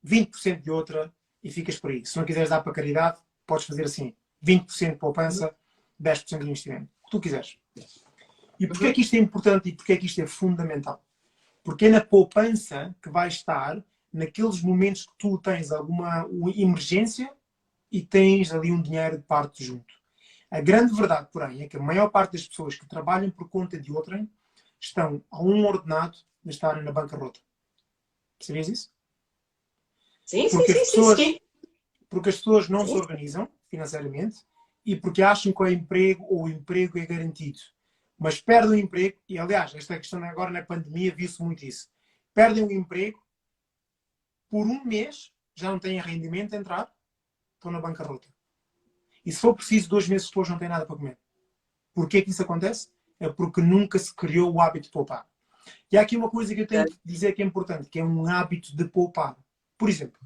20% de outra e ficas por aí. Se não quiseres dar para caridade, podes fazer assim. 20% de poupança, 10% de investimento. O que tu quiseres. E porquê é que isto é importante e porquê é que isto é fundamental? Porque é na poupança que vai estar naqueles momentos que tu tens alguma emergência e tens ali um dinheiro de parte junto. A grande verdade, porém, é que a maior parte das pessoas que trabalham por conta de outrem estão a um ordenado de estarem na bancarrota. Sabias isso? Sim. Porque as pessoas não se organizam financeiramente e porque acham que o emprego é garantido. Mas perdem o emprego, e aliás, esta questão agora na pandemia viu-se muito isso. Perdem o emprego, por um mês já não têm rendimento a entrar, estão na bancarrota. E se for preciso, 2 meses depois não têm nada para comer. Porquê que isso acontece? É porque nunca se criou o hábito de poupar. E há aqui uma coisa que eu tenho que dizer que é importante, que é um hábito de poupar. Por exemplo,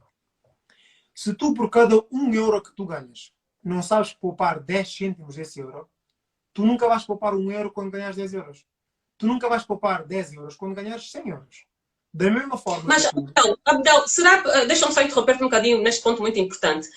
se tu por cada 1 euro que tu ganhas não sabes poupar 10 cêntimos desse euro, tu nunca vais poupar 1 euro quando ganhas 10 euros. Tu nunca vais poupar 10 euros quando ganhares 100 euros. Da mesma forma... Mas, Abdel, deixa-me só interromper-te um bocadinho neste ponto muito importante.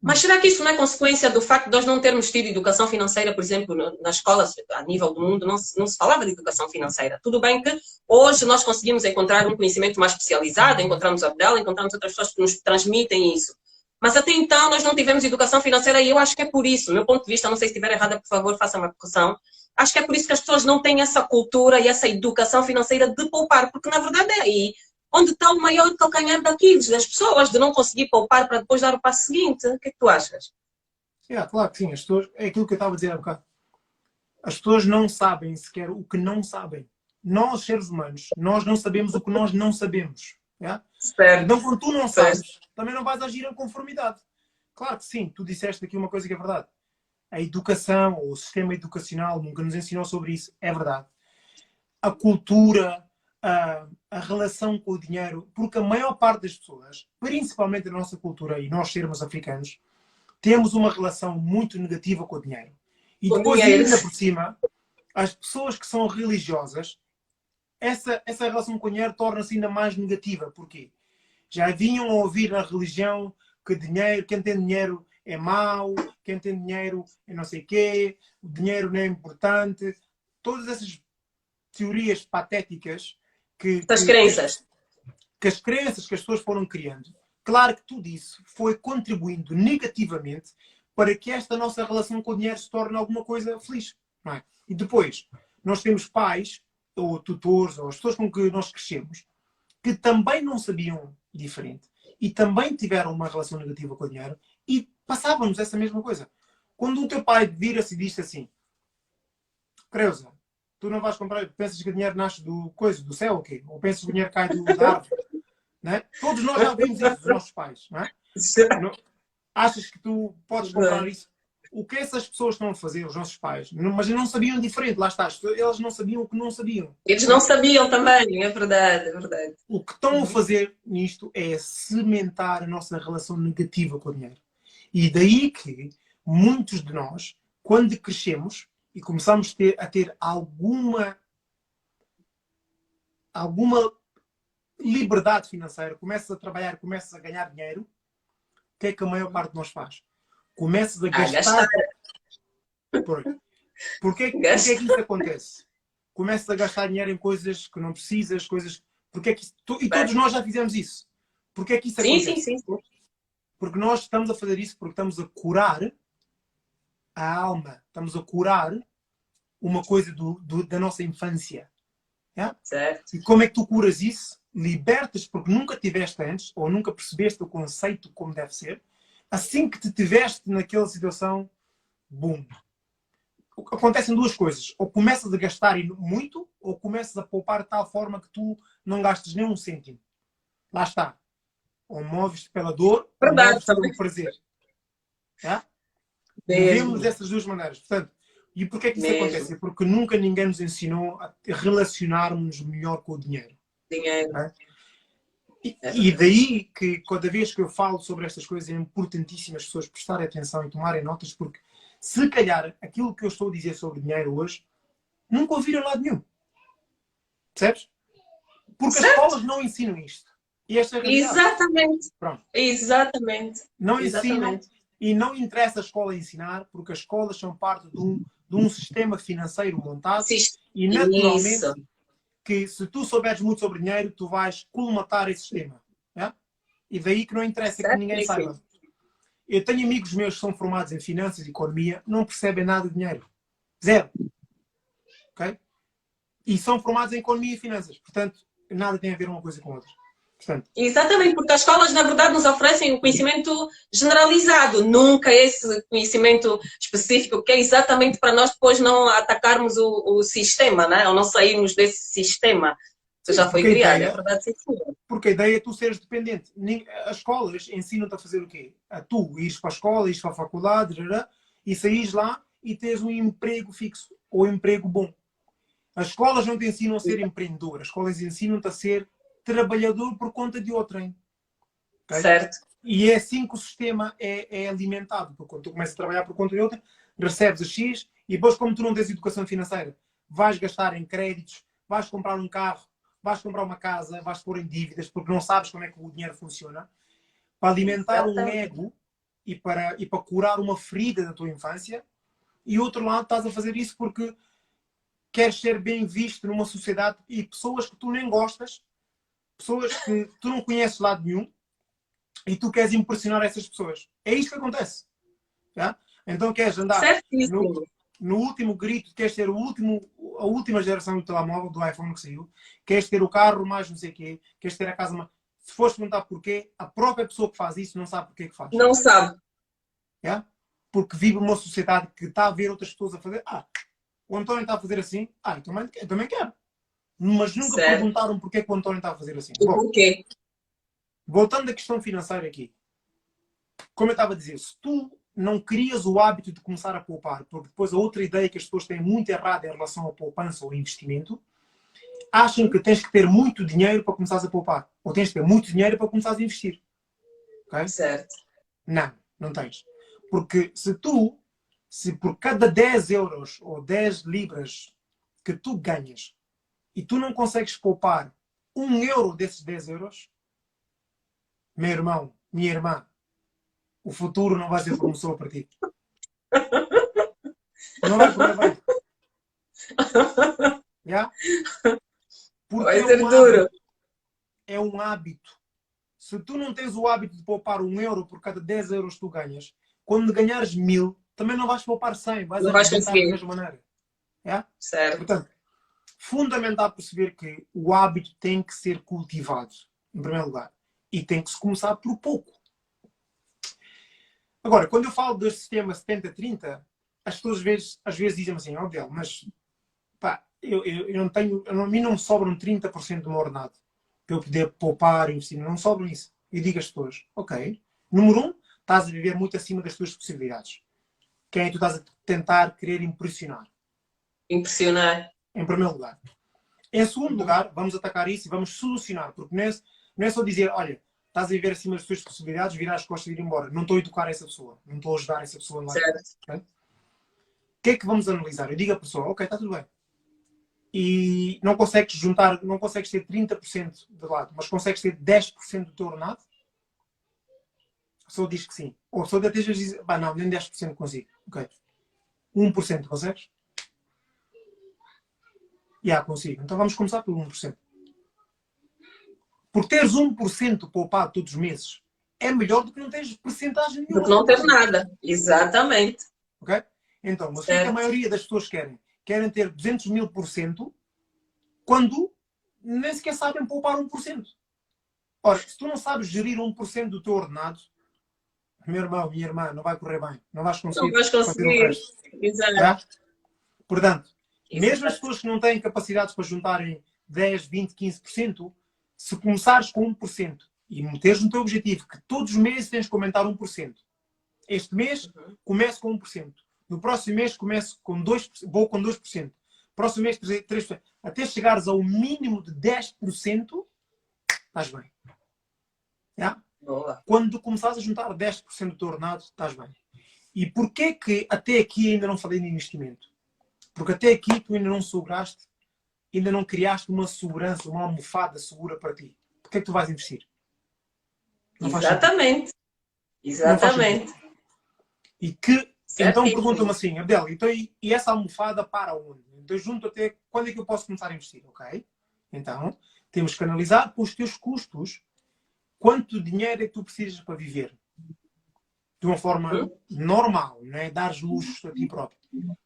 Mas será que isso não é consequência do facto de nós não termos tido educação financeira, por exemplo, nas escolas a nível do mundo, não se falava de educação financeira. Tudo bem que hoje nós conseguimos encontrar um conhecimento mais especializado, encontramos a Abdel, encontramos outras pessoas que nos transmitem isso. Mas até então nós não tivemos educação financeira e eu acho que é por isso, do meu ponto de vista, não sei se estiver errada, por favor, faça uma correção. Acho que é por isso que as pessoas não têm essa cultura e essa educação financeira de poupar, porque na verdade é aí onde está o maior calcanhar daquilo, das pessoas, de não conseguir poupar para depois dar o passo seguinte. O que é que tu achas? Claro que sim. As pessoas, é aquilo que eu estava a dizer há bocado. As pessoas não sabem sequer o que não sabem. Nós, seres humanos, nós não sabemos o que nós não sabemos. Certo. Então, quando tu não sabes, também não vais agir em conformidade. Claro que sim. Tu disseste aqui uma coisa que é verdade. a educação ou o sistema educacional nunca nos ensinou sobre isso, é verdade. A cultura, a relação com o dinheiro, porque a maior parte das pessoas, principalmente a nossa cultura e nós sermos africanos, temos uma relação muito negativa com o dinheiro. E Com depois, dinheiro. ainda por cima, as pessoas que são religiosas, essa relação com o dinheiro torna-se ainda mais negativa. Porquê? Já vinham a ouvir na religião que dinheiro, quem tem dinheiro é mau, quem tem dinheiro é não sei o quê, o dinheiro não é importante. Todas essas teorias patéticas Das crenças. que as crenças que as pessoas foram criando. Claro que tudo isso foi contribuindo negativamente para que esta nossa relação com o dinheiro se torne alguma coisa feliz. Não é? E depois, nós temos pais, ou tutores, ou as pessoas com que nós crescemos, que também não sabiam diferente e também tiveram uma relação negativa com o dinheiro e passavam-nos essa mesma coisa. Quando o teu pai vira-se e diz assim: Creuza, tu não vais comprar, pensas que o dinheiro nasce do céu ou quê? Ou pensas que o dinheiro cai da árvore? Não é? Todos nós já vimos isso dos nossos pais. Não é? Não, achas que tu podes comprar isso? O que essas pessoas estão a fazer, os nossos pais? Mas não sabiam diferente, lá está. Eles não sabiam o que não sabiam. Eles não sabiam também, é verdade, é verdade. O que estão a fazer nisto é cimentar a nossa relação negativa com o dinheiro. E daí que muitos de nós, quando crescemos e começamos a ter alguma liberdade financeira, começas a trabalhar, começas a ganhar dinheiro, o que é que a maior parte de nós faz? Começas a gastar. Porquê que isso acontece? Começas a gastar dinheiro em coisas que não precisas, coisas. E todos nós já fizemos isso. Porquê que isso acontece? Sim. Porque nós estamos a fazer isso porque estamos a curar a alma, estamos a curar uma coisa da nossa infância. É? Certo. E como é que tu curas isso? Libertas porque nunca tiveste antes, ou nunca percebeste o conceito como deve ser. Assim que te tiveste naquela situação, boom. Acontecem duas coisas. Ou começas a gastar muito, ou começas a poupar de tal forma que tu não gastes nem um cêntimo. Lá está. Ou moves-te pela dor, ou moves-te pelo prazer. É? Movemos dessas duas maneiras. Portanto, e porquê é que isso acontece? Porque nunca ninguém nos ensinou a relacionarmos melhor com o dinheiro. É? E daí que cada vez que eu falo sobre estas coisas é importantíssimo as pessoas prestarem atenção e tomarem notas, porque se calhar aquilo que eu estou a dizer sobre dinheiro hoje nunca ouviram lado nenhum. Percebes? Porque as escolas não ensinam isto. E esta é a realidade. Exatamente. Pronto. Exatamente. Não ensinam e não interessa a escola ensinar, porque as escolas são parte de um sistema financeiro montado e naturalmente que se tu souberes muito sobre dinheiro, tu vais colmatar esse sistema. É? E daí que não interessa que ninguém saiba. Eu tenho amigos meus que são formados em finanças e economia, não percebem nada de dinheiro. Zero. Ok? E são formados em economia e finanças. Portanto, nada tem a ver uma coisa com a outra. Portanto, exatamente, porque as escolas, na verdade, nos oferecem o conhecimento generalizado, nunca esse conhecimento específico, que é exatamente para nós depois não atacarmos o sistema, né? Ou não sairmos desse sistema que já foi criado. É verdade, sim. Porque a ideia é tu seres dependente. As escolas ensinam-te a fazer o quê? A tu ires para a escola, ires para a faculdade, e saís lá e tens um emprego fixo ou um emprego bom. As escolas não te ensinam a ser empreendedor, as escolas ensinam-te a ser trabalhador por conta de outrem. Okay? Certo. E é assim que o sistema é alimentado. Porque quando tu começas a trabalhar por conta de outrem, recebes a X e depois, como tu não tens educação financeira, vais gastar em créditos, vais comprar um carro, vais comprar uma casa, vais pôr em dívidas porque não sabes como é que o dinheiro funciona, para alimentar um ego e para curar uma ferida da tua infância. E outro lado, estás a fazer isso porque queres ser bem visto numa sociedade e pessoas que tu nem gostas, pessoas que tu não conheces de lado nenhum e tu queres impressionar essas pessoas. É isto que acontece. Já? Então queres andar no último grito, queres ter a última geração do telemóvel, do iPhone que saiu, queres ter o carro mais não sei o quê, queres ter a casa mais... Se fores perguntar porquê, a própria pessoa que faz isso não sabe porquê que faz. Não sabe. Já? Porque vive numa sociedade que está a ver outras pessoas a fazer. O António está a fazer assim, eu também quero. Mas nunca perguntaram porquê que o António está a fazer assim. Bom, voltando à questão financeira aqui. Como eu estava a dizer, se tu não crias o hábito de começar a poupar, porque depois a outra ideia que as pessoas têm muito errada em relação à poupança ou investimento, acham que tens que ter muito dinheiro para começares a poupar, ou tens que ter muito dinheiro para começares a investir. Okay? Certo. Não, não tens. Porque se por cada 10 euros ou 10 libras que tu ganhas e tu não consegues poupar 1 euro desses 10 euros, meu irmão, minha irmã, o futuro não vai ser promissor para ti. Não vai correr bem. Yeah? Porque Vai ser duro. É um hábito. Se tu não tens o hábito de poupar 1 euro por cada 10 euros que tu ganhas, quando ganhares 1000, também não vais poupar 100, vais Não vais arrebentar da conseguir. mesma maneira. Yeah? Certo. Portanto, fundamental perceber que o hábito tem que ser cultivado, em primeiro lugar. E tem que se começar por pouco. Agora, quando eu falo deste sistema 70-30, as pessoas às vezes dizem assim, ó, Del, mas pá, eu não tenho, a mim não me sobram 30% do meu ordenado para eu poder poupar, investir. Não me sobram isso. E digo às pessoas, ok, número 1, estás a viver muito acima das tuas possibilidades. Quem é que tu estás a tentar querer impressionar? Impressionar. Em primeiro lugar. Em segundo lugar, vamos atacar isso e vamos solucionar, porque não é só dizer, olha, estás a viver acima das tuas possibilidades, virar as costas e ir embora. Não estou a educar essa pessoa, não estou a ajudar essa pessoa lá. Okay? O que é que vamos analisar? Eu digo à pessoa, ok, está tudo bem. E não consegues juntar, não consegues ter 30% de lado, mas consegues ter 10% do teu ordenado? A pessoa diz que sim. Ou a pessoa até diz, não, nem 10% consigo. Ok. 1% consegues? Consigo. Então vamos começar pelo 1%. Por teres 1% poupado todos os meses, é melhor do que não teres porcentagem nenhuma. Do que não ter nada. Exatamente. Ok? Então, mas o que é que a maioria das pessoas querem? Querem ter 200.000% quando nem sequer sabem poupar 1%. Ora, se tu não sabes gerir 1% do teu ordenado, meu irmão, minha irmã, não vai correr bem. Não vais conseguir, fazer o resto. Exato. É? Portanto, mesmo as pessoas que não têm capacidades para juntarem 10, 20, 15%, se começares com 1% e meteres no teu objetivo que todos os meses tens que aumentar 1%. Este mês, começo com 1%. No próximo mês, começo com 2%, vou com 2%. Próximo mês, 3%. Até chegares ao mínimo de 10%, estás bem. Yeah? Boa. Quando começares a juntar 10% do teu ordenado, estás bem. E porquê que até aqui ainda não falei de investimento? Porque até aqui tu ainda não sobraste, ainda não criaste uma segurança, uma almofada segura para ti. Porquê é que tu vais investir? Não exatamente. Exatamente. E que, então perguntam-me assim, Abdel, então, e essa almofada para onde? Então junto até, quando é que eu posso começar a investir? Ok? Então, temos que analisar para os teus custos quanto dinheiro é que tu precisas para viver. De uma forma normal, não é? Dares luxos a ti próprio.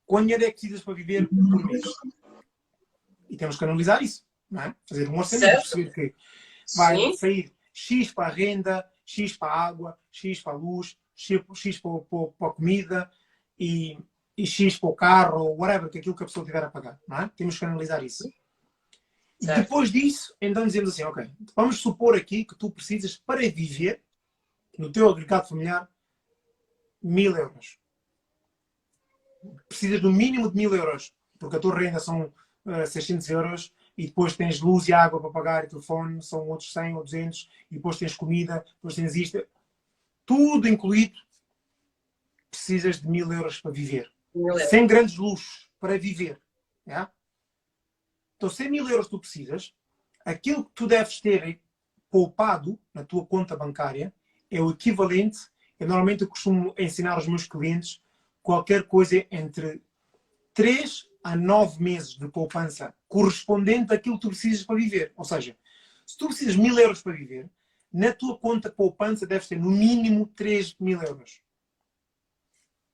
Quanto dinheiro é que precisas para viver por mês? E temos que analisar isso, não é? Fazer um orçamento, perceber que vai sair X para a renda, X para a água, X para a luz, X para a comida e X para o carro, ou whatever, que aquilo que a pessoa tiver a pagar, não é? Temos que analisar isso. E depois disso, então dizemos assim, ok, vamos supor aqui que tu precisas para viver no teu agregado familiar 1000 euros. Precisas no mínimo de 1000 euros, porque a tua renda são 600 euros e depois tens luz e água para pagar e telefone, são outros 100 ou 200 e depois tens comida, depois tens isto. Tudo incluído, precisas de 1000 euros para viver. Sem grandes luxos, para viver. Yeah? Então, 100 mil euros tu precisas, aquilo que tu deves ter poupado na tua conta bancária é o equivalente, normalmente eu costumo ensinar aos meus clientes, qualquer coisa entre 3 a 9 meses de poupança correspondente àquilo que tu precisas para viver. Ou seja, se tu precisas de 1000 euros para viver, na tua conta poupança deves ter no mínimo 3.000 euros.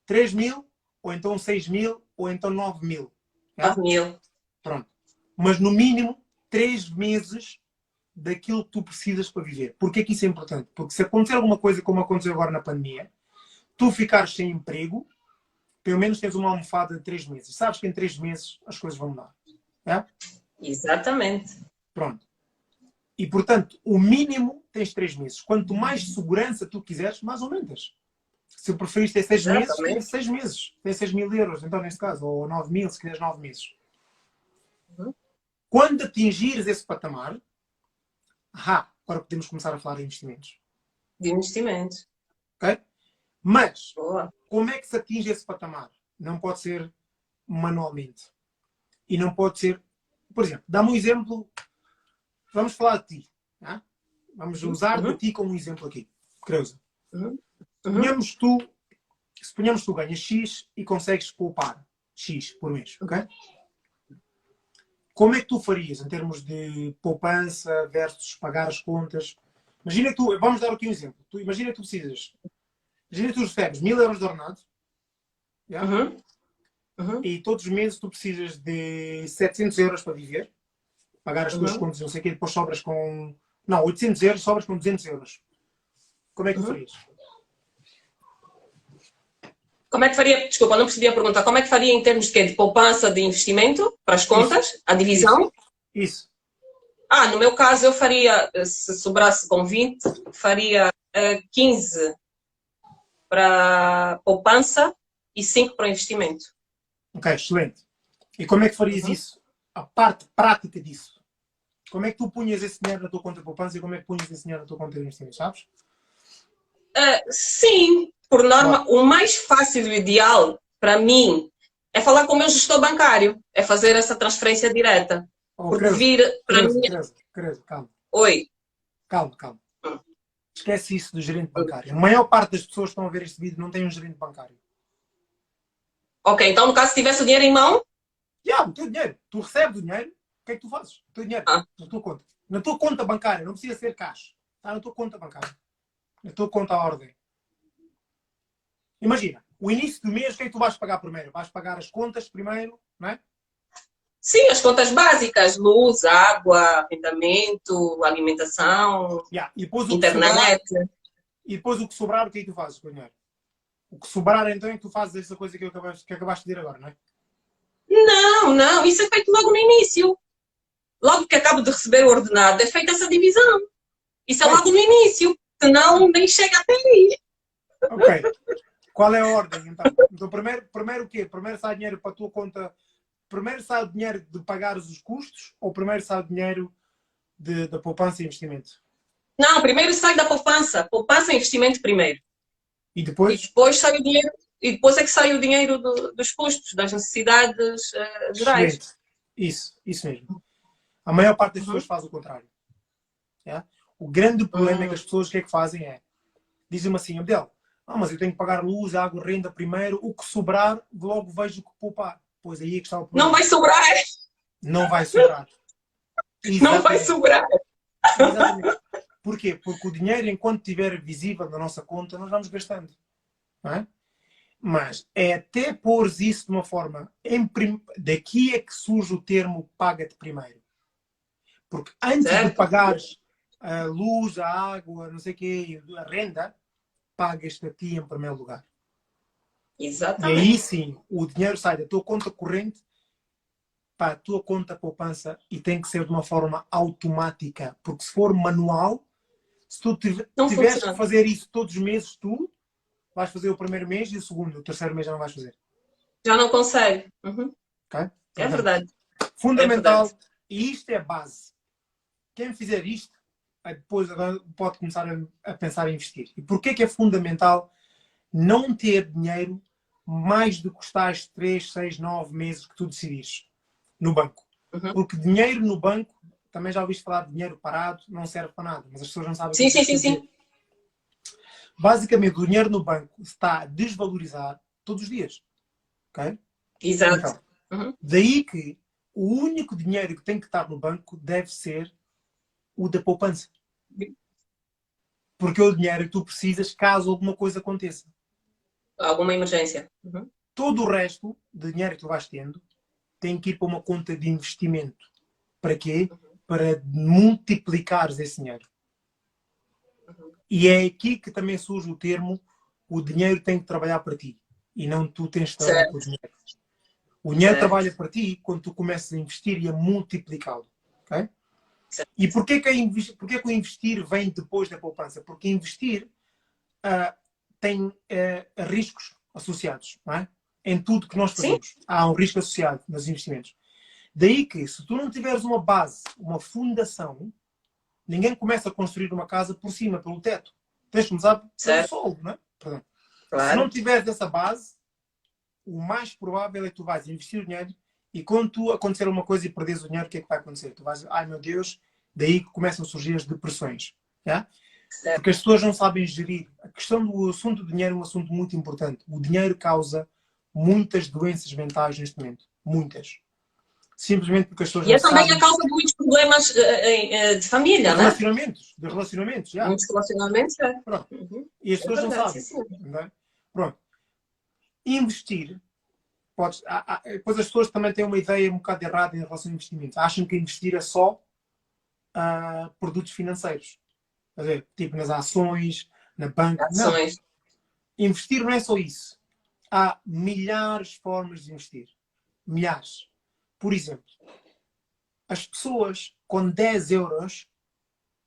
3.000, ou então 6.000, ou então 9.000. 9.000. Pronto. Mas no mínimo 3 meses daquilo que tu precisas para viver. Porquê que isso é importante? Porque se acontecer alguma coisa como aconteceu agora na pandemia, tu ficares sem emprego, pelo menos tens uma almofada de 3 meses. Sabes que em 3 meses as coisas vão mudar. É? Exatamente. Pronto. E, portanto, o mínimo tens 3 meses. Quanto mais segurança tu quiseres, mais aumentas. Se preferires ter 6 meses, tem Exatamente. 6 meses. Tem 6.000 euros, então, neste caso. Ou 9.000, se quiseres 9 meses. Uhum. Quando atingires esse patamar, agora podemos começar a falar de investimentos. De investimentos. Ok? Mas, Boa. como é que se atinge esse patamar? Não pode ser manualmente. E não pode ser... Por exemplo, dá-me um exemplo. Vamos falar de ti. Tá? Vamos usar de Uhum. ti como um exemplo aqui. Creuza. Uhum. Uhum. Suponhamos que tu ganhas X e consegues poupar X por mês. Ok? Como é que tu farias em termos de poupança versus pagar as contas? Imagina que tu... Vamos dar aqui um exemplo. Imagina que tu precisas... Imagina que tu recebes 1.000 euros de ordenado. Yeah? Uhum. Uhum. E todos os meses tu precisas de 700 euros para viver, pagar as tuas Uhum. contas, não sei o quê, depois sobras com... Não, 800 euros, sobras com 200 euros. Como é que tu Uhum. farias? Como é que faria? Desculpa, não percebi a pergunta. Como é que faria em termos de quê? De poupança, de investimento para as Isso, contas? A isso, divisão? isso. No meu caso, eu faria, se sobrasse com 20, faria 15 para poupança e 5 para investimento. Ok, excelente. E como é que farias Uhum. isso? A parte prática disso. Como é que tu punhas esse dinheiro na tua conta de poupança e como é que punhas esse dinheiro na tua conta de investimento, sabes? Sim, por norma, Bora. o mais fácil e o ideal para mim é falar com o meu gestor bancário, é fazer essa transferência direta. Oh, Porque Creuza, vir para mim. calma, Oi. calma, calma. Esquece isso do gerente bancário. A maior parte das pessoas que estão a ver este vídeo não tem um gerente bancário. Ok, então no caso, se tivesse o dinheiro em mão. O teu dinheiro. Tu recebes o dinheiro, o que é que tu fazes? O teu dinheiro, Ah, na tua conta. Na tua conta bancária, não precisa ser caixa. Está na tua conta bancária. Na tua conta à ordem. Imagina, o início do mês, o que é que tu vais pagar primeiro? Vais pagar as contas primeiro, não é? sim, as contas básicas, luz, água, arrendamento, alimentação, E depois o que sobrar, internet. o que é que tu fazes com o dinheiro? O que sobrar, então, é que tu fazes essa coisa que acabaste de dizer agora, não é? Não, não, isso é feito logo no início. Logo que acabo de receber o ordenado, é feita essa divisão. Isso é Ok, logo no início, senão nem chega até aí. ok. Qual é a ordem, então? Então, primeiro o quê? Primeiro sai dinheiro para a tua conta. Primeiro sai o dinheiro de pagares os custos ou primeiro sai o dinheiro da poupança e investimento? Não, primeiro sai da poupança. Poupança e investimento primeiro. E E depois? depois sai o dinheiro. E depois é que sai o dinheiro dos custos, das necessidades gerais. Excelente. Isso mesmo. A maior parte das pessoas Uhum. faz o contrário. É? O grande problema é que Uhum. as pessoas o que é que fazem é, dizem-me assim, Abdel, mas eu tenho que pagar luz, água, renda primeiro, o que sobrar, logo vejo o que poupar. Pois aí é que está o Não problema. vai sobrar, Não vai sobrar. não vai Exatamente. sobrar. Exatamente. Porquê? Porque o dinheiro, enquanto estiver visível na nossa conta, nós vamos gastando. Não é? Mas é até pôr isso de uma forma. Daqui é que surge o termo paga-te primeiro. Porque antes de Certo? pagares a luz, a água, não sei o quê, a renda, pagas-te a ti em primeiro lugar. E aí Exatamente. sim, o dinheiro sai da tua conta corrente para a tua conta poupança e tem que ser de uma forma automática. Porque se for manual, se tu Não tiveres que funciona. fazer isso todos os meses, tu vais fazer o primeiro mês e o segundo, o terceiro mês já não vais fazer. Já não consegue. Uhum. Okay? É Portanto, verdade. É verdade. fundamental, e isto é a base. Quem fizer isto, depois agora pode começar a pensar em investir. E porquê que é fundamental não ter dinheiro mais do que os tais 3, 6, 9 meses que tu decidires no banco? Uhum. Porque dinheiro no banco, também já ouviste falar de dinheiro parado, não serve para nada, mas as pessoas não sabem o que é Sim, que sim, isso sim, quer sim. dizer. Basicamente, o dinheiro no banco está a desvalorizar todos os dias. Okay? Exato. Então, Uhum. daí que o único dinheiro que tem que estar no banco deve ser o da poupança. Porque é o dinheiro que tu precisas caso alguma coisa aconteça. Alguma emergência. Uhum. Todo o resto de dinheiro que tu vais tendo tem que ir para uma conta de investimento. Para quê? Para multiplicares esse dinheiro. Uhum. E é aqui que também surge o termo o dinheiro tem que trabalhar para ti. E não tu tens de trabalhar para o Certo, dinheiro. O dinheiro certo, trabalha para ti quando tu começas a investir e a multiplicá-lo. Okay? certo. E porquê que o investir vem depois da poupança? Porque investir tem riscos associados, não é? Em tudo que nós Sim. fazemos. Há um risco associado nos investimentos. Daí que, se tu não tiveres uma base, uma fundação, ninguém começa a construir uma casa por cima, pelo teto. Tens de começar pelo Certo. solo, não é? Perdão. Claro. Se não tiveres essa base, o mais provável é que tu vais investir o dinheiro e quando tu acontecer uma coisa e perderes o dinheiro, o que é que vai acontecer? Tu vais dizer, ai meu Deus, daí que começam a surgir as depressões. Já? Certo. Porque as pessoas não sabem gerir. A questão do assunto do dinheiro é um assunto muito importante. O dinheiro causa muitas doenças mentais neste momento. Muitas. Simplesmente porque as pessoas E é não também sabem. a causa de muitos problemas de família, né? De relacionamentos, já. Muitos relacionamentos, é. Pronto. Uhum. E as pessoas não verdade, sabem. sim, Não é? Pronto. Investir. Depois as pessoas também têm uma ideia um bocado errada em relação a investimentos. Acham que investir é só produtos financeiros. Quer dizer, tipo nas ações, na banca. Não. ações. Investir não é só isso. Há milhares de formas de investir. Milhares. Por exemplo, as pessoas com 10 euros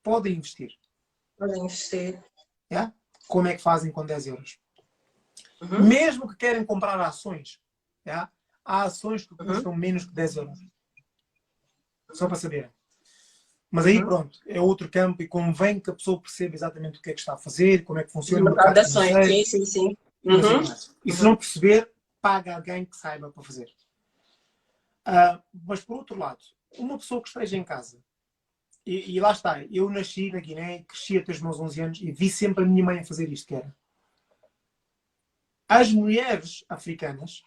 podem investir. Podem investir. Yeah? Como é que fazem com 10 euros? Uhum. Mesmo que querem comprar ações, yeah? Há ações que custam menos que 10 euros. Só para saberem. Mas aí pronto, é outro campo e convém que a pessoa perceba exatamente o que é que está a fazer, como é que funciona O o mercado mercado de ações, financeiro. sim, sim, sim. E não sei o Uhum. que mais. E se não perceber, paga alguém que saiba para fazer. Mas por outro lado, uma pessoa que esteja em casa, e lá está, eu nasci na Guiné, cresci até os meus 11 anos e vi sempre a minha mãe a fazer isto, que era. As mulheres africanas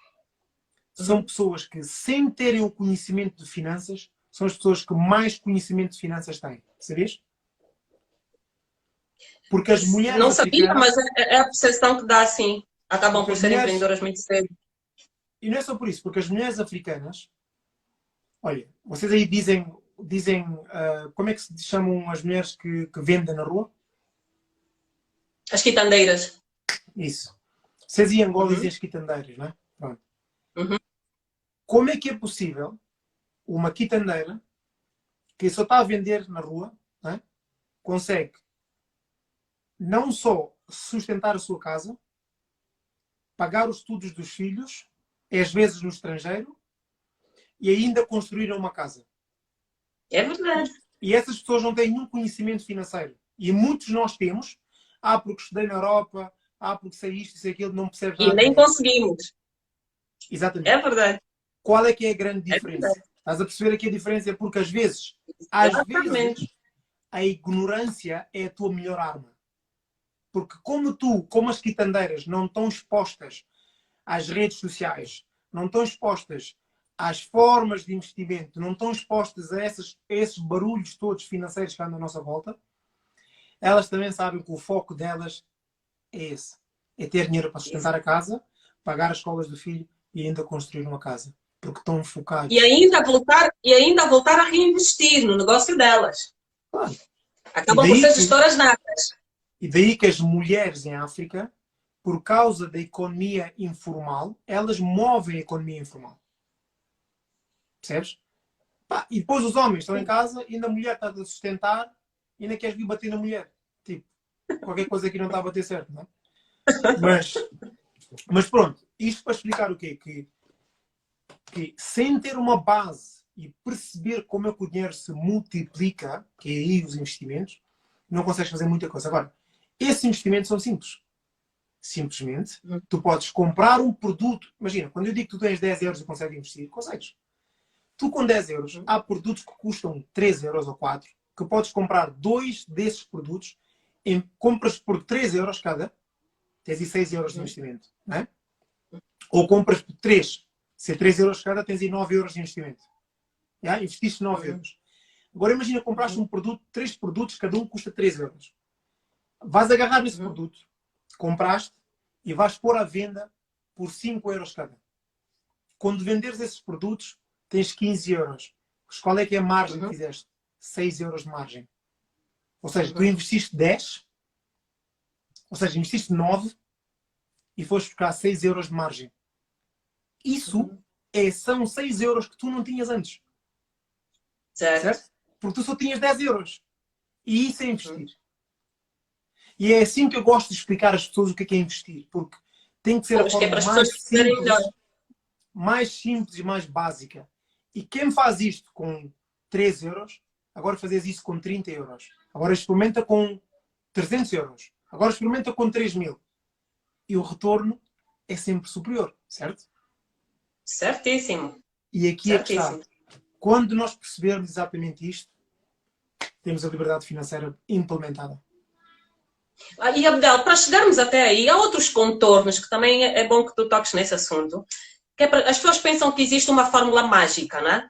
são pessoas que, sem terem o conhecimento de finanças, são as pessoas que mais conhecimento de finanças têm. Sabias? Porque as mulheres Não sabia, africanas... mas é a percepção que dá, assim. Acabam Porque por as ser mulheres... empreendedoras muito cedo. E não é só por isso, porque as mulheres africanas... Olha, vocês aí dizem como é que se chamam as mulheres que vendem na rua? As quitandeiras. Isso. Vocês em Angola dizem as quitandeiras, não é? Pronto. Uhum. Como é que é possível uma quitandeira que só está a vender na rua, não é? Consegue não só sustentar a sua casa, pagar os estudos dos filhos, às vezes no estrangeiro, e ainda construir uma casa? É verdade. E essas pessoas não têm nenhum conhecimento financeiro. E muitos nós temos, porque estudei na Europa, porque sei isto e sei aquilo, não percebes E nada nem disso. conseguimos. Exatamente. É verdade. Qual é que é a grande É diferença? verdade. Estás a perceber aqui a diferença? Porque às vezes, Exatamente. a ignorância é a tua melhor arma. Porque como as quitandeiras não estão expostas às redes sociais, não estão expostas às formas de investimento, não estão expostas a esses barulhos todos financeiros que andam à nossa volta, elas também sabem que o foco delas é esse. É ter dinheiro para sustentar a casa, pagar as escolas do filho e ainda construir uma casa. Porque estão focados. E ainda voltar a reinvestir no negócio delas. Claro. Acabam por ser gestoras natas. E daí que as mulheres em África, por causa da economia informal, elas movem a economia informal. Percebes? E depois os homens estão em casa e ainda a mulher está a sustentar e ainda queres vir bater na mulher. Tipo, qualquer coisa aqui não está a bater certo, não é? Mas pronto, isto para explicar o quê? Que sem ter uma base e perceber como é que o dinheiro se multiplica, que é aí os investimentos, não consegues fazer muita coisa. Agora, esses investimentos são simples. Simplesmente, tu podes comprar um produto. Imagina, quando eu digo que tu tens 10 euros e consegues investir, consegues. Tu com 10 euros, há produtos que custam 3 euros ou 4, que podes comprar 2 desses produtos, compras por 3 euros cada, tens aí 6 euros de investimento. Não é? Ou compras por 3. Se é 3 euros cada, tens aí 9 euros de investimento. Já? Investiste 9 euros. Agora imagina compraste um produto, 3 produtos, cada um custa 3 euros. Vais agarrar nesse produto, compraste e vais pôr à venda por 5 euros cada. Quando venderes esses produtos, tens 15 euros. Qual é que é a margem que fizeste? 6 euros de margem. Ou seja, tu investiste 10, ou seja, investiste 9 e foste buscar 6 euros de margem. Isso são 6 euros que tu não tinhas antes. Certo? Porque tu só tinhas 10 euros. E isso é investir. E é assim que eu gosto de explicar às pessoas o que é investir, porque tem que ser a Pois, que é forma para as pessoas perceberem melhor. mais simples e mais básica. E quem faz isto com 3 euros, agora fazes isso com 30 euros. Agora experimenta com 300 euros. Agora experimenta com 3.000. E o retorno é sempre superior, certo? Certíssimo. E aqui é que está. Certíssimo. Quando nós percebermos exatamente isto, temos a liberdade financeira implementada. E Abdel, para chegarmos até aí, há outros contornos que também é bom que tu toques nesse assunto. Que é as pessoas pensam que existe uma fórmula mágica, né?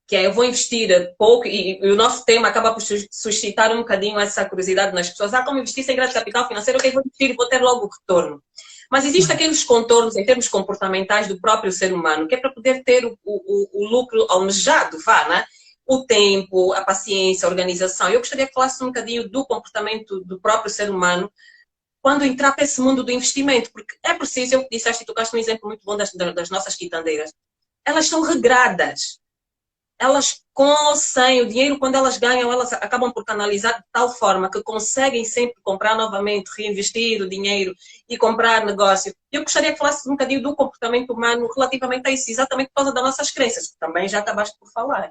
Que é eu vou investir pouco, e o nosso tema acaba por suscitar um bocadinho essa curiosidade nas pessoas. Como investir sem grande capital financeiro? Ok, vou investir e vou ter logo o retorno. Mas existem aqueles contornos em termos comportamentais do próprio ser humano, que é para poder ter o lucro almejado, vá, né? O tempo, a paciência, a organização. Eu gostaria que falasse um bocadinho do comportamento do próprio ser humano quando entrar para esse mundo do investimento, porque é preciso, eu disseste e tocaste um exemplo muito bom das nossas quitandeiras, elas são regradas. Elas, com ou sem o dinheiro, quando elas ganham, elas acabam por canalizar de tal forma que conseguem sempre comprar novamente, reinvestir o dinheiro e comprar negócio. Eu gostaria que falasse um bocadinho do comportamento humano relativamente a isso, exatamente por causa das nossas crenças, que também já acabaste por falar.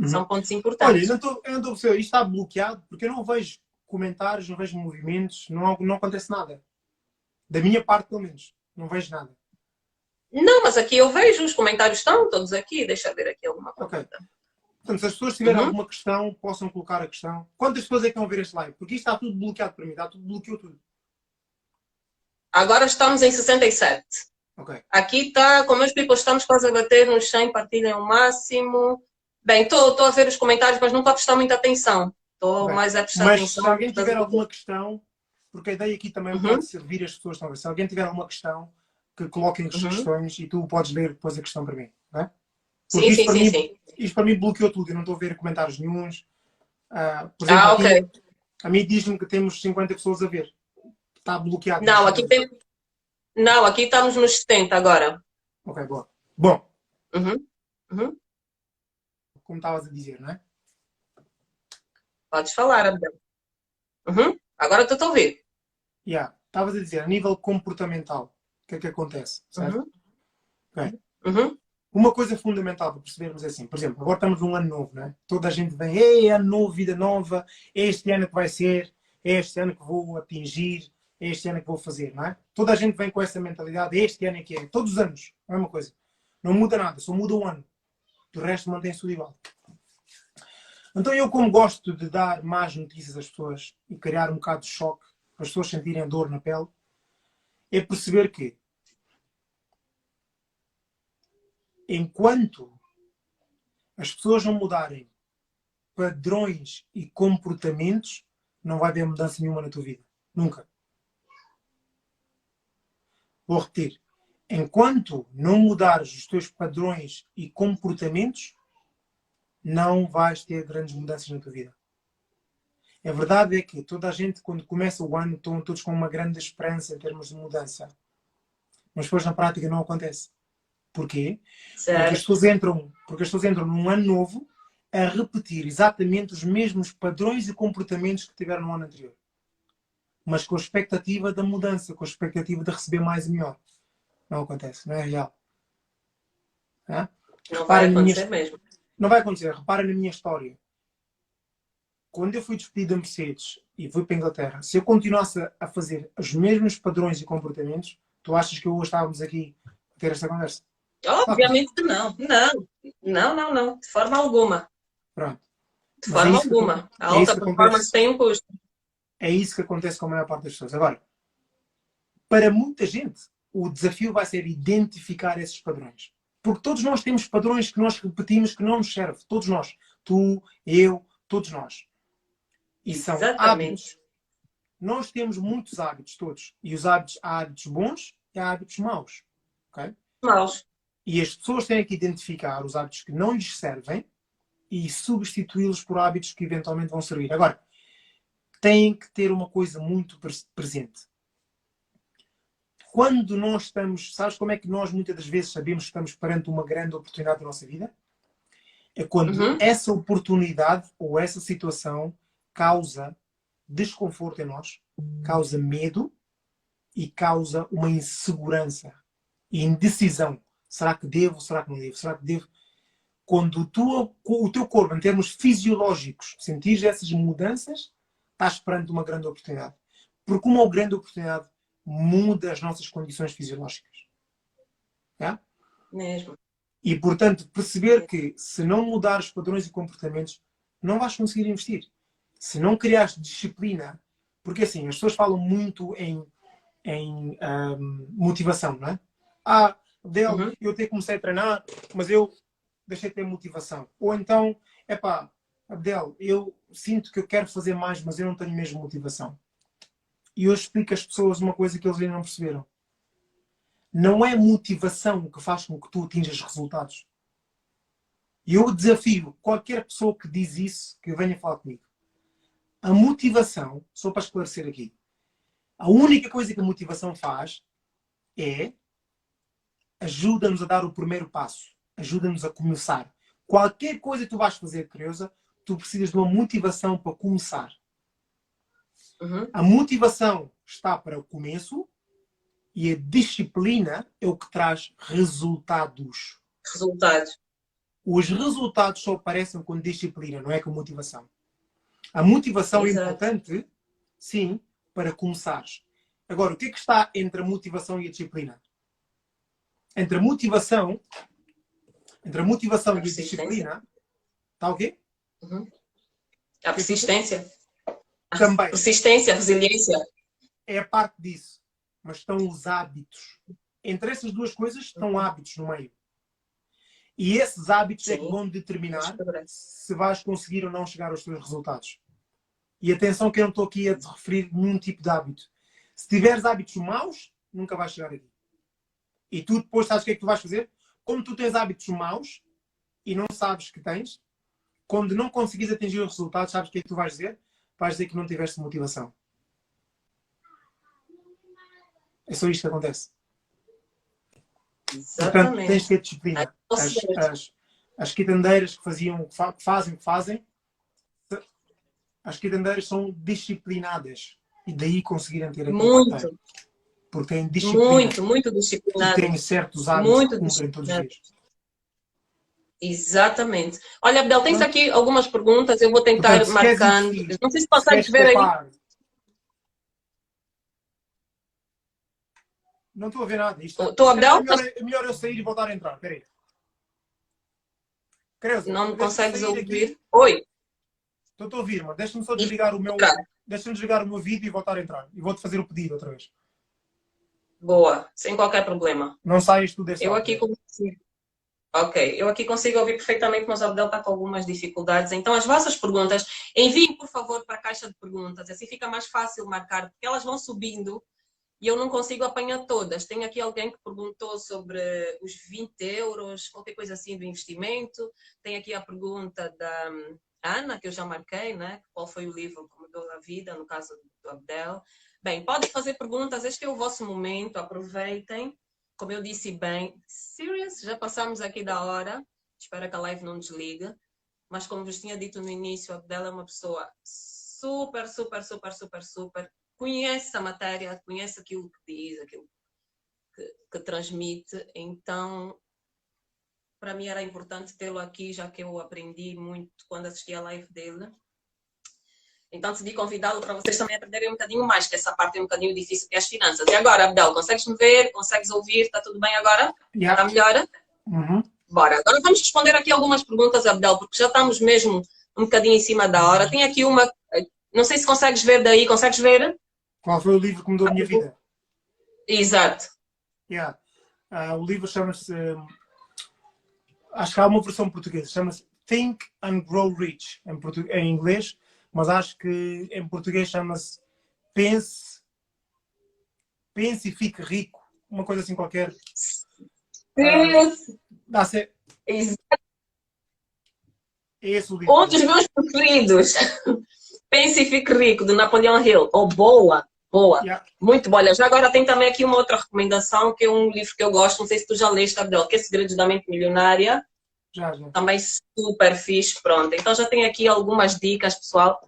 São pontos Olha, importantes. eu não estou a perceber, isto está bloqueado porque eu não vejo comentários, não vejo movimentos, não acontece nada. Da minha parte, pelo menos. Não vejo nada. Não, mas aqui eu vejo, os comentários estão todos aqui, deixa eu ver aqui alguma Ok. coisa. Portanto, se as pessoas tiverem alguma questão, possam colocar a questão. Quantas pessoas é que vão ver este live? Porque isto está tudo bloqueado para mim, está tudo, bloqueou tudo. Agora estamos em 67. Ok. Aqui está, como meus people, estamos quase a bater nos 100, partilhem o máximo. Bem, estou a ver os comentários, mas não estou a prestar muita atenção. Estou mais a prestar Mas atenção. se alguém tiver alguma questão, porque a ideia aqui também pode servir as pessoas estão a ver. Se alguém tiver alguma questão, que coloquem as questões e tu podes ler depois a questão para mim. Não é? Porque isto para mim bloqueou tudo. Eu não estou a ver comentários nenhuns. Por exemplo, ok. A mim diz-me que temos 50 pessoas a ver. Está bloqueado. Não, aqui estamos nos 70 agora. Ok, boa. Bom, Uhum. como estavas a dizer, não é? Podes falar, Abel. Agora estou a ouvir. Estavas a dizer, a nível comportamental, o que é que acontece? Certo? Okay. Uma coisa fundamental para percebermos é assim, por exemplo, agora estamos num ano novo, não é? Toda a gente vem, ei, ano novo, vida nova, é este ano que vai ser, é este ano que vou atingir, é este ano que vou fazer, não é? Toda a gente vem com essa mentalidade, este ano é que é, todos os anos, a mesma coisa. Não muda nada, só muda o ano. O resto mantém-se tudo igual. Então eu, como gosto de dar más notícias às pessoas e criar um bocado de choque, para as pessoas sentirem dor na pele, é perceber que enquanto as pessoas não mudarem padrões e comportamentos, não vai haver mudança nenhuma na tua vida. Nunca. Vou repetir. Enquanto não mudares os teus padrões e comportamentos, não vais ter grandes mudanças na tua vida. A verdade é que toda a gente, quando começa o ano, estão todos com uma grande esperança em termos de mudança. Mas depois, na prática, não acontece. Porquê? Porque as pessoas entram num ano novo a repetir exatamente os mesmos padrões e comportamentos que tiveram no ano anterior. Mas com a expectativa da mudança, com a expectativa de receber mais e melhor. Não acontece, não é real. Não vai acontecer mesmo. Não vai acontecer. Repara na minha história. Quando eu fui despedido da Mercedes e fui para a Inglaterra, se eu continuasse a fazer os mesmos padrões e comportamentos, tu achas que hoje estávamos aqui a ter esta conversa? Obviamente que não. Não. De forma alguma. Pronto. De forma alguma. A alta performance tem um custo. É isso que acontece com a maior parte das pessoas. Agora, para muita gente, o desafio vai ser identificar esses padrões. Porque todos nós temos padrões que nós repetimos que não nos servem. Todos nós. Tu, eu, todos nós. E são hábitos. Nós temos muitos hábitos, todos. E os hábitos, há hábitos bons e há hábitos maus. Okay? Maus. E as pessoas têm que identificar os hábitos que não lhes servem e substituí-los por hábitos que eventualmente vão servir. Agora, têm que ter uma coisa muito presente. Quando nós estamos... Sabes como é que nós muitas das vezes sabemos que estamos perante uma grande oportunidade da nossa vida? É quando essa oportunidade ou essa situação causa desconforto em nós, causa medo e causa uma insegurança e indecisão. Será que devo? Será que não devo? Será que devo? Quando o teu corpo, em termos fisiológicos, sentires essas mudanças, estás perante uma grande oportunidade. Porque uma grande oportunidade muda as nossas condições fisiológicas. É? Mesmo. E, portanto, perceber que se não mudares padrões e comportamentos, não vais conseguir investir. Se não criares disciplina, porque assim, as pessoas falam muito em motivação, não é? Uhum. Eu até comecei a treinar, mas eu deixei de ter motivação. Ou então, Abdel, eu sinto que eu quero fazer mais, mas eu não tenho mesmo motivação. E eu explico às pessoas uma coisa que eles ainda não perceberam. Não é motivação que faz com que tu atinjas resultados. E eu desafio qualquer pessoa que diz isso, que venha falar comigo. A motivação, só para esclarecer aqui, a única coisa que a motivação faz é ajuda-nos a dar o primeiro passo. Ajuda-nos a começar. Qualquer coisa que tu vais fazer, Creusa, tu precisas de uma motivação para começar. Uhum. A motivação está para o começo e a disciplina é o que traz resultados. Resultados. Os resultados só aparecem com disciplina, não é com motivação. A motivação Exato. é importante, sim, para começares. Agora, o que é que está entre a motivação e a disciplina? Entre a motivação e a disciplina, está o quê? Uhum. A persistência. Também. Persistência, resiliência. É a parte disso. Mas estão os hábitos. Entre essas duas coisas estão hábitos no meio. E esses hábitos é que vão determinar se vais conseguir ou não chegar aos teus resultados. E atenção que eu não estou aqui a te referir a nenhum tipo de hábito. Se tiveres hábitos maus, nunca vais chegar aqui. E tu depois sabes o que é que tu vais fazer? Como tu tens hábitos maus e não sabes que tens, quando não conseguires atingir os resultados, sabes o que é que tu vais dizer? Vais dizer que não tiveste motivação. É só isto que acontece. Exatamente. Portanto, tens de ter disciplina. As quitandeiras que fazem, as quitandeiras são disciplinadas. E daí conseguirem ter aquilo que têm. Porque têm disciplina. Muito disciplinado. E têm certos hábitos que cumprem todos os dias. Exatamente. Olha, Abdel, tens aqui algumas perguntas, eu vou tentar marcando. Não sei se consegues ver aí. Não estou a ver nada. Estou, Abdel? É melhor eu sair e voltar a entrar. Espera aí. Creuza, não consegues ouvir? Aqui. Oi. Estou a ouvir, mas deixa-me só desligar o meu... Deixa-me desligar o meu vídeo e voltar a entrar. E vou-te fazer o pedido outra vez. Boa, sem qualquer problema. Não saias tu desse Eu aqui consigo. Ok, eu aqui consigo ouvir perfeitamente, mas o Abdel está com algumas dificuldades. Então, as vossas perguntas, enviem, por favor, para a caixa de perguntas. Assim fica mais fácil marcar, porque elas vão subindo e eu não consigo apanhar todas. Tem aqui alguém que perguntou sobre os 20 euros, qualquer coisa assim do investimento. Tem aqui a pergunta da Ana, que eu já marquei, né? Qual foi o livro que mudou a vida, no caso do Abdel. Bem, podem fazer perguntas, este é o vosso momento, aproveitem. Como eu disse bem, serious, já passamos aqui da hora, espero que a live não desligue, mas como vos tinha dito no início, a Abdel é uma pessoa super, conhece a matéria, conhece aquilo que diz, aquilo que transmite, então para mim era importante tê-lo aqui, já que eu aprendi muito quando assisti a live dele. Então decidi convidá-lo para vocês também aprenderem um bocadinho mais, que essa parte é um bocadinho difícil, que é as finanças. E agora, Abdel, consegues me ver? Consegues ouvir? Está tudo bem agora? Está melhor? Uhum. Bora. Agora vamos responder aqui algumas perguntas, Abdel, porque já estamos mesmo um bocadinho em cima da hora. Tem aqui uma... Não sei se consegues ver daí. Consegues ver? Qual foi o livro que mudou a minha vida? Exato. O livro chama-se... Acho que há uma versão portuguesa. Chama-se Think and Grow Rich, em inglês. Mas acho que em português chama-se Pense e Fique Rico. Uma coisa assim qualquer. Exato. É esse o livro. Um dos meus preferidos. Pense e Fique Rico, de Napoleon Hill. Oh, boa. Muito boa. Já agora tem também aqui uma outra recomendação, que é um livro que eu gosto. Não sei se tu já leste, Abdel, que é Segredos da Mente Milionária. Já. Também super fixe, pronto. Então já tem aqui algumas dicas, pessoal,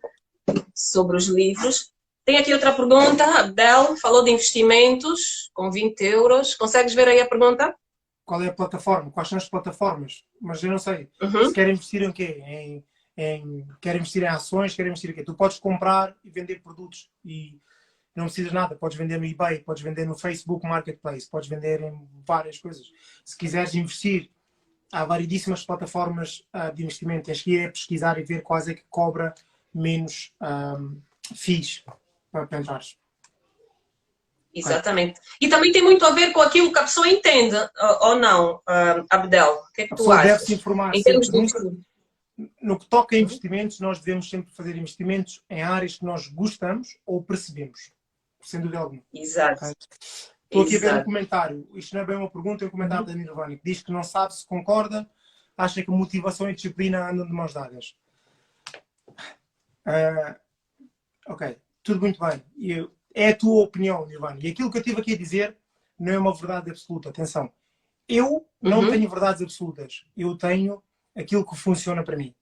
sobre os livros. Tem aqui outra pergunta. Abdel falou de investimentos com 20 euros. Consegues ver aí a pergunta? Qual é a plataforma? Quais são as plataformas? Mas eu não sei. Uhum. Se quer investir em quê? Quer investir em ações? Quer investir em quê? Tu podes comprar e vender produtos e não precisas de nada. Podes vender no eBay, podes vender no Facebook Marketplace, podes vender em várias coisas. Se quiseres investir, há variedíssimas plataformas de investimento. Tens que ir a pesquisar e ver quais é que cobra menos fees para entrares. Exatamente. E também tem muito a ver com aquilo que a pessoa entende, ou não, Abdel? O que é que A tu pessoa deve achas? se informar Em sempre. termos de investimento. No que toca a investimentos, nós devemos sempre fazer investimentos em áreas que nós gostamos ou percebemos. Sem dúvida alguma. Exato. Okay? Estou aqui a ver um Exato. comentário. Isto não é bem uma pergunta, é um comentário da Nirvana que diz que não sabe se concorda, acha que motivação e disciplina andam de mãos dadas. Ok, tudo muito bem. É a tua opinião, Nirvana. E aquilo que eu estive aqui a dizer não é uma verdade absoluta. Atenção. Eu não tenho verdades absolutas. Eu tenho aquilo que funciona para mim.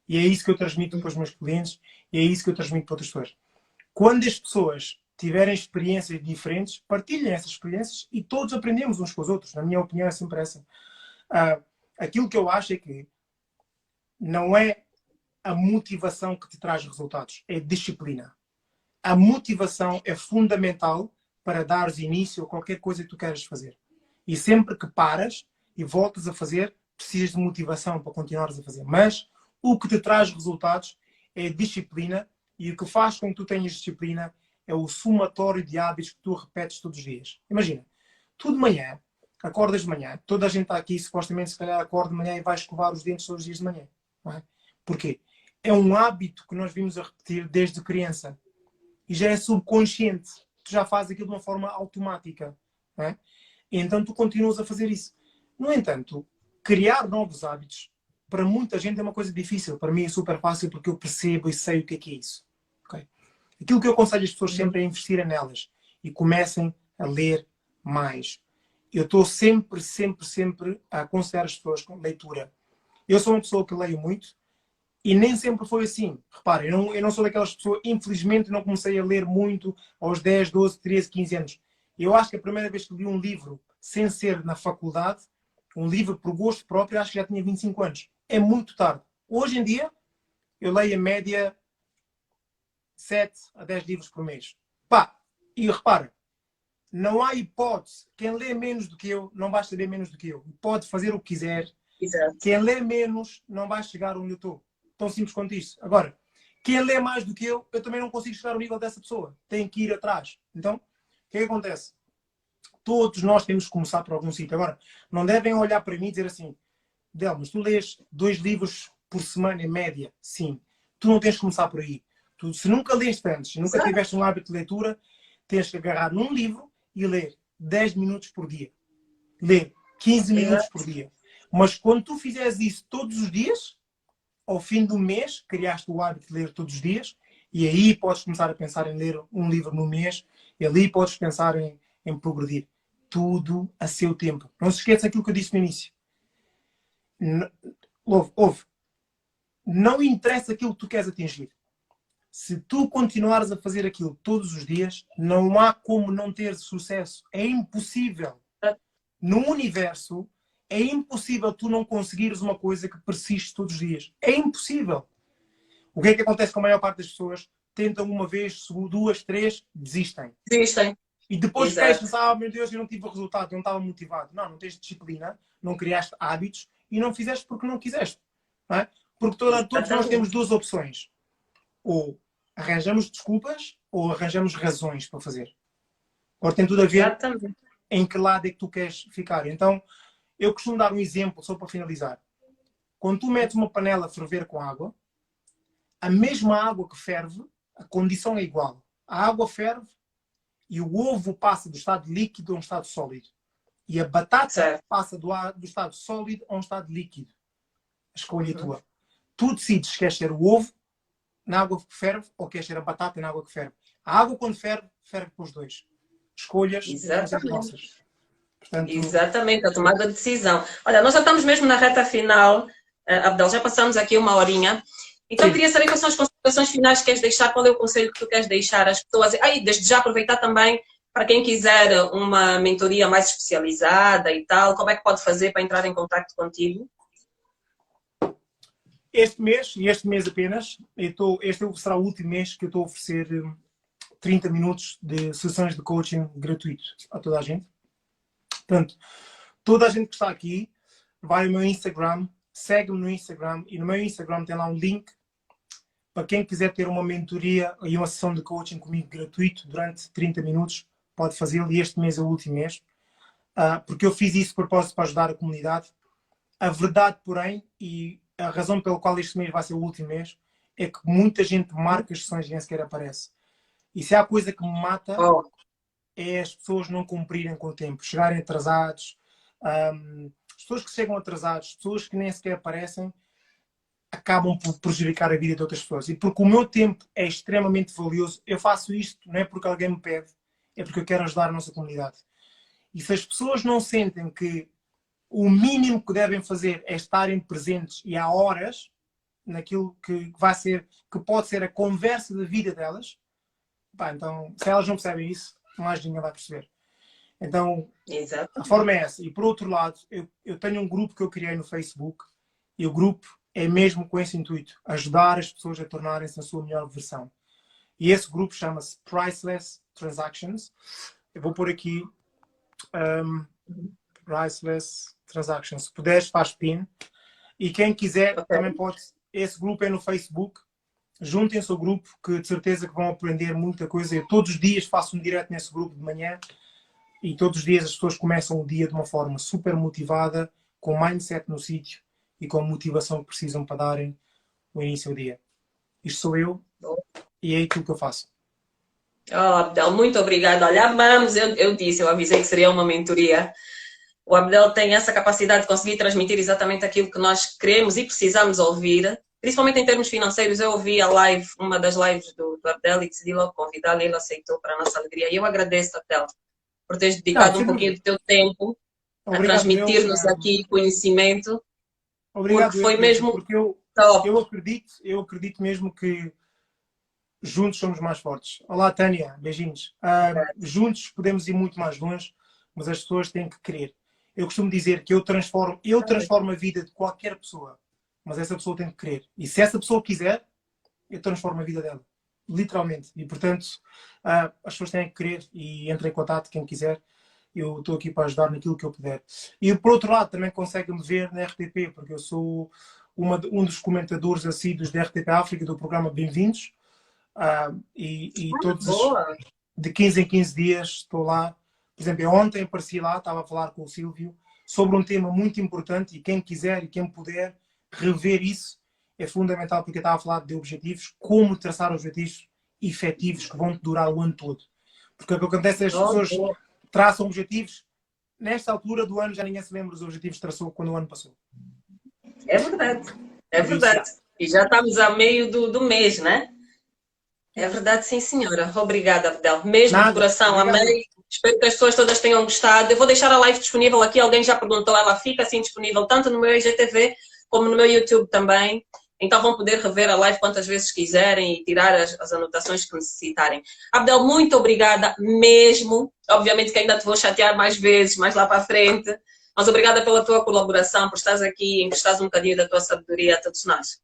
E é isso que eu transmito para os meus clientes e é isso que eu transmito para outras pessoas. Quando as pessoas tiverem experiências diferentes, partilhem essas experiências e todos aprendemos uns com os outros. Na minha opinião é sempre essa. Aquilo que eu acho é que não é a motivação que te traz resultados, é disciplina. A motivação é fundamental para dares início a qualquer coisa que tu queres fazer. E sempre que paras e voltas a fazer, precisas de motivação para continuares a fazer. Mas o que te traz resultados é disciplina e o que faz com que tu tenhas disciplina é o somatório de hábitos que tu repetes todos os dias. Imagina, tu de manhã, acordas de manhã, toda a gente está aqui, supostamente, se calhar acorda de manhã e vai escovar os dentes todos os dias de manhã. Não é? Porquê? É um hábito que nós vimos a repetir desde criança. E já é subconsciente. Tu já fazes aquilo de uma forma automática. Não é? E então tu continuas a fazer isso. No entanto, criar novos hábitos, para muita gente é uma coisa difícil. Para mim é super fácil porque eu percebo e sei o que é isso. Okay? Aquilo que eu aconselho as pessoas sempre é investirem nelas e comecem a ler mais. Eu estou sempre a aconselhar as pessoas com leitura. Eu sou uma pessoa que leio muito e nem sempre foi assim. Reparem, eu não sou daquelas pessoas, infelizmente não comecei a ler muito aos 10, 12, 13, 15 anos. Eu acho que a primeira vez que li um livro sem ser na faculdade, um livro por gosto próprio, acho que já tinha 25 anos. É muito tarde. Hoje em dia, eu leio a média 7 a 10 livros por mês. Pá, e repara, não há hipótese. Quem lê menos do que eu, não vai saber menos do que eu. Pode fazer o que quiser. Exato. Quem lê menos, não vai chegar onde eu estou. Tão simples quanto isso. Agora, quem lê mais do que eu também não consigo chegar ao nível dessa pessoa. Tem que ir atrás. Então, o que é que acontece? Todos nós temos que começar por algum sítio. Agora, não devem olhar para mim e dizer assim, Del, mas tu lês 2 livros por semana em média? Sim. Tu não tens que começar por aí. Tu, se nunca leste antes, se nunca tiveste um hábito de leitura, tens que agarrar num livro e ler 10 minutos por dia. Ler 15 minutos por dia. Mas quando tu fizeres isso todos os dias, ao fim do mês, criaste o hábito de ler todos os dias e aí podes começar a pensar em ler um livro no mês e ali podes pensar em progredir. Tudo a seu tempo. Não se esqueça aquilo que eu disse no início. Ouve. Não interessa aquilo que tu queres atingir. Se tu continuares a fazer aquilo todos os dias, não há como não ter sucesso. É impossível. No universo, é impossível tu não conseguires uma coisa que persiste todos os dias. É impossível. O que é que acontece com a maior parte das pessoas? Tentam uma vez, 2, 3, desistem. Desistem. E depois queixam-se, meu Deus, eu não tive resultado, eu não estava motivado. Não tens disciplina, não criaste hábitos e não fizeste porque não quiseste. Não é? Porque todos nós temos 2 opções. Ou arranjamos desculpas ou arranjamos razões para fazer. Agora tem tudo a ver em que lado é que tu queres ficar. Então, eu costumo dar um exemplo, só para finalizar. Quando tu metes uma panela a ferver com água, a mesma água que ferve, a condição é igual. A água ferve e o ovo passa do estado líquido a um estado sólido. E a batata passa do estado sólido a um estado líquido. A escolha é tua. Tu decides se queres ser o ovo na água que ferve ou queres ser a batata na água que ferve. A água, quando ferve, ferve para os dois. Escolhas as nossas. Portanto... Exatamente, a tomada de decisão. Olha, nós já estamos mesmo na reta final, Abdel, já passamos aqui 1 horinha. Então, eu queria saber quais são os conselhos recomendações finais que queres deixar? Qual é o conselho que tu queres deixar às pessoas? Aí, desde já aproveitar também para quem quiser uma mentoria mais especializada e tal, como é que pode fazer para entrar em contato contigo? Este mês apenas, este será o último mês que eu estou a oferecer 30 minutos de sessões de coaching gratuito a toda a gente. Portanto, toda a gente que está aqui vai ao meu Instagram, segue-me no Instagram e no meu Instagram tem lá um link para quem quiser ter uma mentoria e uma sessão de coaching comigo gratuito durante 30 minutos, pode fazê-lo e este mês é o último mês. Porque eu fiz isso de propósito para ajudar a comunidade. A verdade, porém, e a razão pela qual este mês vai ser o último mês, é que muita gente marca as sessões e nem sequer aparece. E se há coisa que me mata, é as pessoas não cumprirem com o tempo, chegarem atrasados, as pessoas que chegam atrasadas, as pessoas que nem sequer aparecem, acabam por prejudicar a vida de outras pessoas. E porque o meu tempo é extremamente valioso, eu faço isto não é porque alguém me pede, é porque eu quero ajudar a nossa comunidade. E se as pessoas não sentem que o mínimo que devem fazer é estarem presentes e há horas naquilo que vai ser, que pode ser a conversa da vida delas, então, se elas não percebem isso, mais ninguém vai perceber. Então, a forma é essa. E por outro lado, eu tenho um grupo que eu criei no Facebook e o grupo é mesmo com esse intuito, ajudar as pessoas a tornarem-se a sua melhor versão. E esse grupo chama-se Priceless Transactions. Eu vou pôr aqui Priceless Transactions. Se puderes, faz pin. E quem quiser também pode. Esse grupo é no Facebook. Juntem-se ao grupo, que de certeza que vão aprender muita coisa. Eu todos os dias faço um direto nesse grupo de manhã e todos os dias as pessoas começam o dia de uma forma super motivada, com mindset no sítio e com a motivação que precisam para darem o início do dia. Isto sou eu e é aquilo que eu faço. Abdel, muito obrigada. Olha, amamos, eu avisei que seria uma mentoria. O Abdel tem essa capacidade de conseguir transmitir exatamente aquilo que nós queremos e precisamos ouvir, principalmente em termos financeiros. Eu ouvi a live, uma das lives do Abdel, e decidi logo convidá-lo e ele aceitou para a nossa alegria. E eu agradeço, Abdel, por teres dedicado um pouquinho do teu tempo a transmitir-nos aqui conhecimento. Obrigado, porque foi mesmo porque top. Eu acredito mesmo que juntos somos mais fortes. Olá, Tânia, beijinhos. Juntos podemos ir muito mais longe, mas as pessoas têm que querer. Eu costumo dizer que eu transformo a vida de qualquer pessoa, mas essa pessoa tem que querer. E se essa pessoa quiser, eu transformo a vida dela. Literalmente. E, portanto, as pessoas têm que querer e entre em contato quem quiser. Eu estou aqui para ajudar naquilo que eu puder. E, por outro lado, também conseguem-me ver na RTP, porque eu sou um dos comentadores assíduos da RTP África, do programa Bem-vindos. E todos de 15 em 15 dias estou lá. Por exemplo, ontem apareci lá, estava a falar com o Silvio sobre um tema muito importante e quem quiser e quem puder rever isso é fundamental, porque eu estava a falar de objetivos, como traçar objetivos efetivos que vão durar o ano todo. Porque o que acontece é que as pessoas traçam objetivos, nesta altura do ano já ninguém se lembra dos objetivos que traçou quando o ano passou. É verdade, é verdade. E já estamos a meio do mês, né? É verdade, sim, senhora. Obrigada, Abdel. Mesmo de coração, amei. Espero que as pessoas todas tenham gostado. Eu vou deixar a live disponível aqui. Alguém já perguntou, ela fica assim disponível tanto no meu IGTV como no meu YouTube também. Então vão poder rever a live quantas vezes quiserem e tirar as anotações que necessitarem. Abdel, muito obrigada mesmo. Obviamente que ainda te vou chatear mais vezes, mais lá para a frente. Mas obrigada pela tua colaboração, por estares aqui e emprestares um bocadinho da tua sabedoria a todos nós.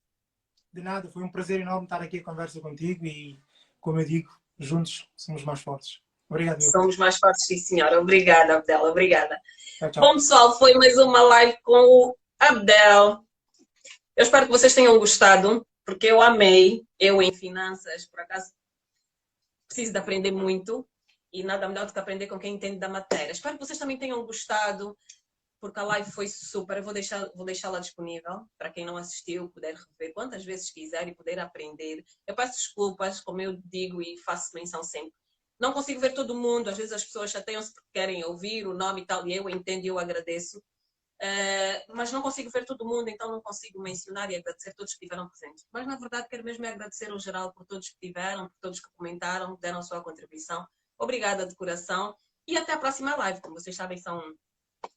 De nada, foi um prazer enorme estar aqui a conversa contigo e, como eu digo, juntos somos mais fortes. Obrigado. Somos mais fortes, sim, senhora. Obrigada, Abdel. Obrigada. Tchau, tchau. Bom, pessoal, foi mais uma live com o Abdel. Eu espero que vocês tenham gostado, porque eu amei. Eu em finanças, por acaso, preciso de aprender muito e nada melhor do que aprender com quem entende da matéria. Espero que vocês também tenham gostado, porque a live foi super. Eu vou deixá-la disponível para quem não assistiu, poder rever quantas vezes quiser e poder aprender. Eu peço desculpas, como eu digo e faço menção sempre. Não consigo ver todo mundo, às vezes as pessoas chateiam-se porque querem ouvir o nome e tal, e eu entendo e eu agradeço. Mas não consigo ver todo mundo, então não consigo mencionar e agradecer todos que estiveram presentes. Mas na verdade quero mesmo agradecer ao geral por todos que tiveram, por todos que comentaram, deram a sua contribuição. Obrigada de coração e até a próxima live. Como vocês sabem, são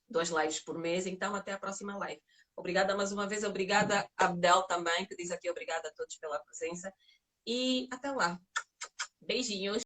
2 lives por mês, então até a próxima live. Obrigada mais uma vez, obrigada Abdel também, que diz aqui obrigada a todos pela presença. e até lá. Beijinhos!